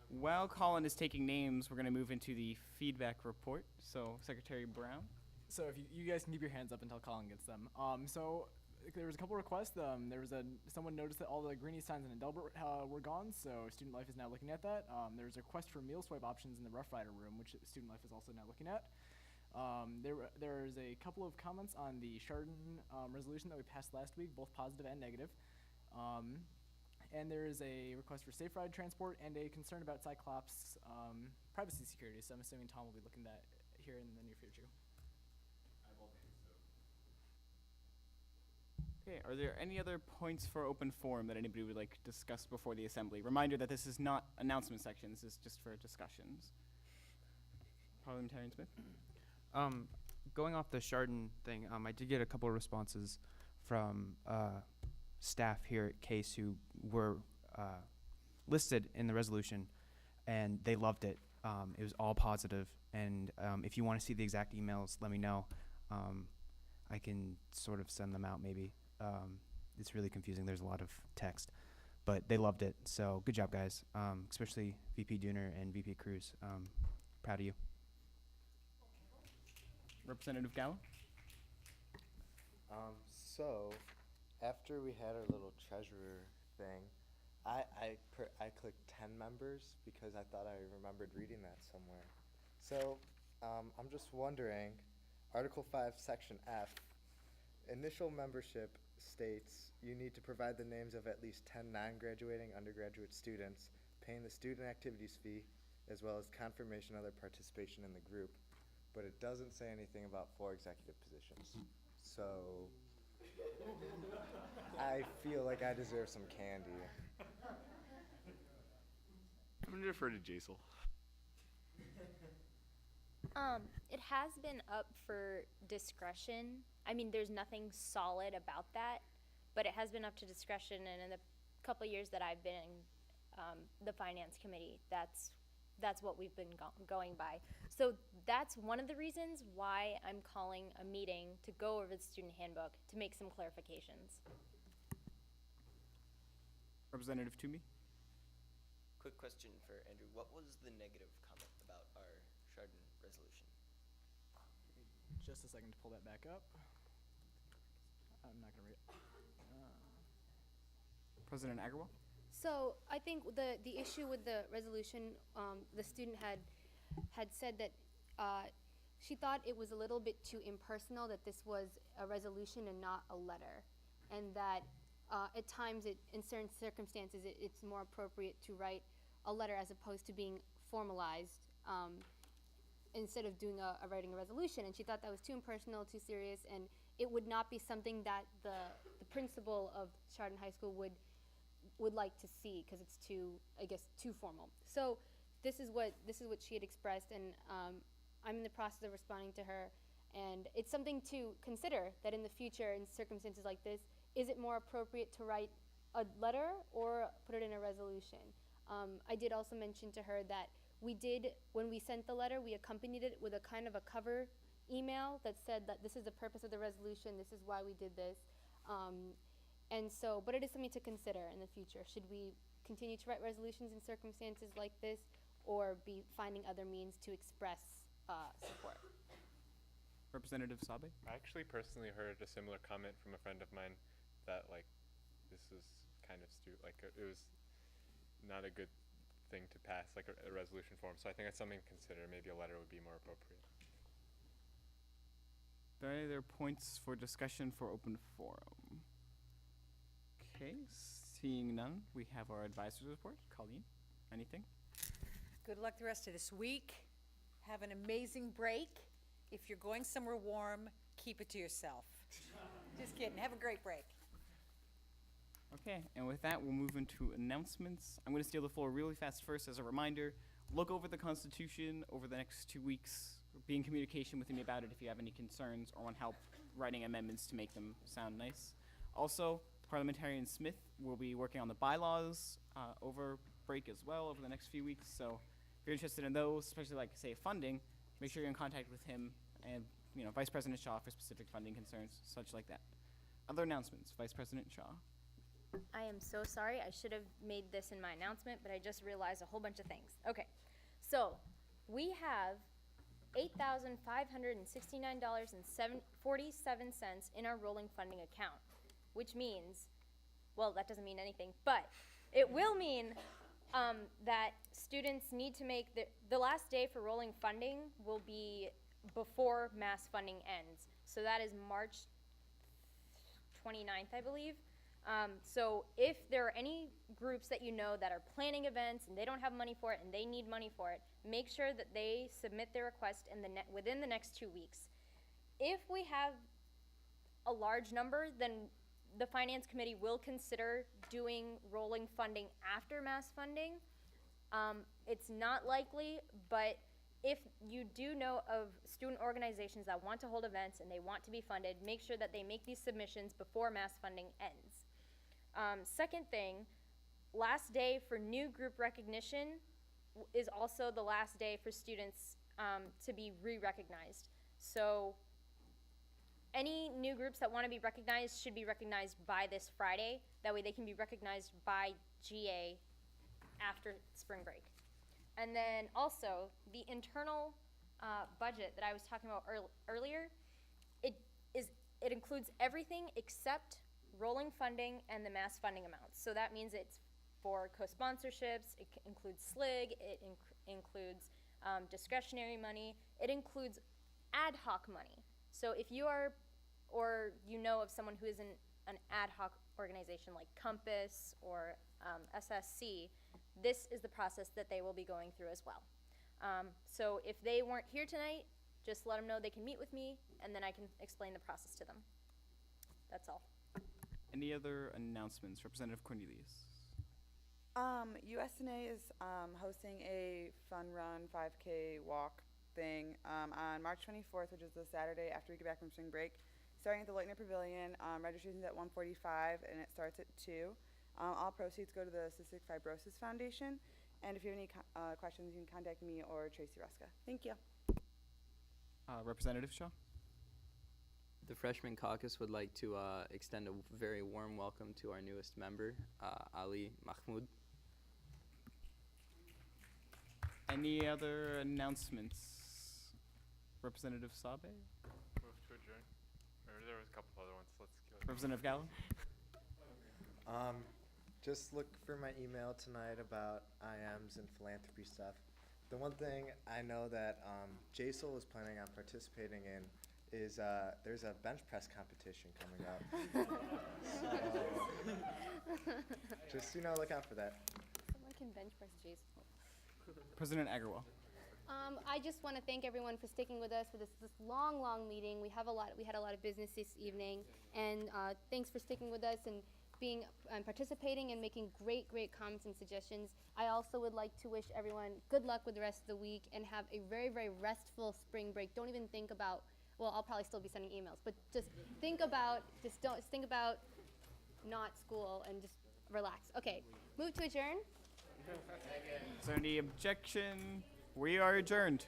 [SPEAKER 1] while Colin is taking names, we're going to move into the feedback report. So, Secretary Brown.
[SPEAKER 2] So if you guys can keep your hands up until Colin gets them. So there was a couple requests. Someone noticed that all the greenie signs in Adelbert were gone, so Student Life is now looking at that. There was a request for meal swipe options in the Rough Rider room, which Student Life is also now looking at. There's a couple of comments on the Chardon resolution that we passed last week, both positive and negative. And there is a request for safe ride transport and a concern about Cyclops privacy security. So I'm assuming Tom will be looking at that here in the near future.
[SPEAKER 1] Okay, are there any other points for open forum that anybody would like to discuss before the assembly? Reminder that this is not announcement section, this is just for discussions. Parliamentarian Smith?
[SPEAKER 8] Going off the Chardon thing, I did get a couple of responses from staff here at Case who were listed in the resolution, and they loved it. It was all positive, and if you want to see the exact emails, let me know. I can sort of send them out maybe. It's really confusing. There's a lot of text, but they loved it. So good job, guys, especially VP Dooner and VP Cruz. Proud of you.
[SPEAKER 1] Representative Gallo?
[SPEAKER 3] So after we had our little treasurer thing, I clicked 10 members because I thought I remembered reading that somewhere. So I'm just wondering, Article 5, Section F, initial membership states you need to provide the names of at least 10 non-graduating undergraduate students paying the student activities fee, as well as confirmation of their participation in the group, but it doesn't say anything about 4 executive positions. So I feel like I deserve some candy.
[SPEAKER 5] I'm gonna defer to Jaisal.
[SPEAKER 13] It has been up for discretion. I mean, there's nothing solid about that, but it has been up to discretion, and in the couple years that I've been the finance committee, that's what we've been going by. So that's one of the reasons why I'm calling a meeting to go over the student handbook to make some clarifications.
[SPEAKER 1] Representative Toomey?
[SPEAKER 7] Quick question for Andrew. What was the negative comment about our Chardon resolution?
[SPEAKER 2] Just a second to pull that back up. I'm not gonna read it.
[SPEAKER 1] President Agarwal?
[SPEAKER 20] So I think the issue with the resolution, the student had said that she thought it was a little bit too impersonal, that this was a resolution and not a letter, and that at times in certain circumstances it's more appropriate to write a letter as opposed to being formalized instead of doing writing a resolution. And she thought that was too impersonal, too serious, and it would not be something that the principal of Chardon High School would like to see, because it's too formal. So this is what she had expressed, and I'm in the process of responding to her, and it's something to consider, that in the future, in circumstances like this, is it more appropriate to write a letter or put it in a resolution? I did also mention to her that when we sent the letter, we accompanied it with a kind of a cover email that said that this is the purpose of the resolution, this is why we did this. But it is something to consider in the future. Should we continue to write resolutions in circumstances like this, or be finding other means to express support?
[SPEAKER 1] Representative Sabe?
[SPEAKER 21] I actually personally heard a similar comment from a friend of mine that, like, this is kind of it was not a good thing to pass, like a resolution form. So I think that's something to consider. Maybe a letter would be more appropriate.
[SPEAKER 1] Are there any other points for discussion for open forum? Okay, seeing none, we have our advisor's report. Colleen, anything?
[SPEAKER 10] Good luck the rest of this week. Have an amazing break. If you're going somewhere warm, keep it to yourself. Just kidding. Have a great break.
[SPEAKER 1] Okay, and with that, we'll move into announcements. I'm going to steal the floor really fast first as a reminder. Look over the Constitution over the next 2 weeks. Be in communication with me about it if you have any concerns or want help writing amendments to make them sound nice. Also, Parliamentarian Smith will be working on the bylaws over break as well over the next few weeks. So if you're interested in those, especially like, say, funding, make sure you're in contact with him and Vice President Shaw for specific funding concerns, such like that. Other announcements, Vice President Shaw.
[SPEAKER 13] I am so sorry. I should have made this in my announcement, but I just realized a whole bunch of things. Okay, so we have $8,569.47 in our rolling funding account, which means, well, that doesn't mean anything, but it will mean that students need to make the last day for rolling funding will be before mass funding ends. So that is March 29th, I believe. So if there are any groups that you know that are planning events and they don't have money for it and they need money for it, make sure that they submit their request within the next 2 weeks. If we have a large number, then the Finance Committee will consider doing rolling funding after mass funding. It's not likely, but if you do know of student organizations that want to hold events and they want to be funded, make sure that they make these submissions before mass funding ends. Second thing, last day for new group recognition is also the last day for students to be re-recognized. So any new groups that want to be recognized should be recognized by this Friday. That way they can be recognized by GA after spring break. And then also the internal budget that I was talking about earlier, it includes everything except rolling funding and the mass funding amounts. So that means it's for co-sponsorships, it includes SLIG, it includes discretionary money, it includes ad hoc money. So if you are, or you know of someone who is in an ad hoc organization like Compass or SSC, this is the process that they will be going through as well. So if they weren't here tonight, just let them know they can meet with me, and then I can explain the process to them. That's all.
[SPEAKER 1] Any other announcements? Representative Cornelius.
[SPEAKER 16] USNA is hosting a fun run 5K walk thing on March 24th, which is the Saturday after we get back from spring break, starting at the Leitner Pavilion. Registration's at 1:45 and it starts at 2. All proceeds go to the Cystic Fibrosis Foundation. And if you have any questions, you can contact me or Tracy Ruska. Thank you.
[SPEAKER 1] Representative Shaw.
[SPEAKER 14] The Freshman Caucus would like to extend a very warm welcome to our newest member, Ali Mahmoud.
[SPEAKER 1] Any other announcements? Representative Sabe?
[SPEAKER 21] Move to adjourn. Or there was a couple other ones. Let's go.
[SPEAKER 1] Representative Gallo?
[SPEAKER 3] Just look for my email tonight about IMs and philanthropy stuff. The one thing I know that JSOL is planning on participating in is there's a bench press competition coming up. So, just, look out for that.
[SPEAKER 13] Someone can bench press Jason.
[SPEAKER 1] President Agarwal.
[SPEAKER 20] I just want to thank everyone for sticking with us for this long meeting. We had a lot of business this evening, and thanks for sticking with us and being participating and making great comments and suggestions. I also would like to wish everyone good luck with the rest of the week and have a very restful spring break. Don't even think about, well, I'll probably still be sending emails, but just think about not school and just relax. Okay, move to adjourn.
[SPEAKER 1] Is there any objection? We are adjourned.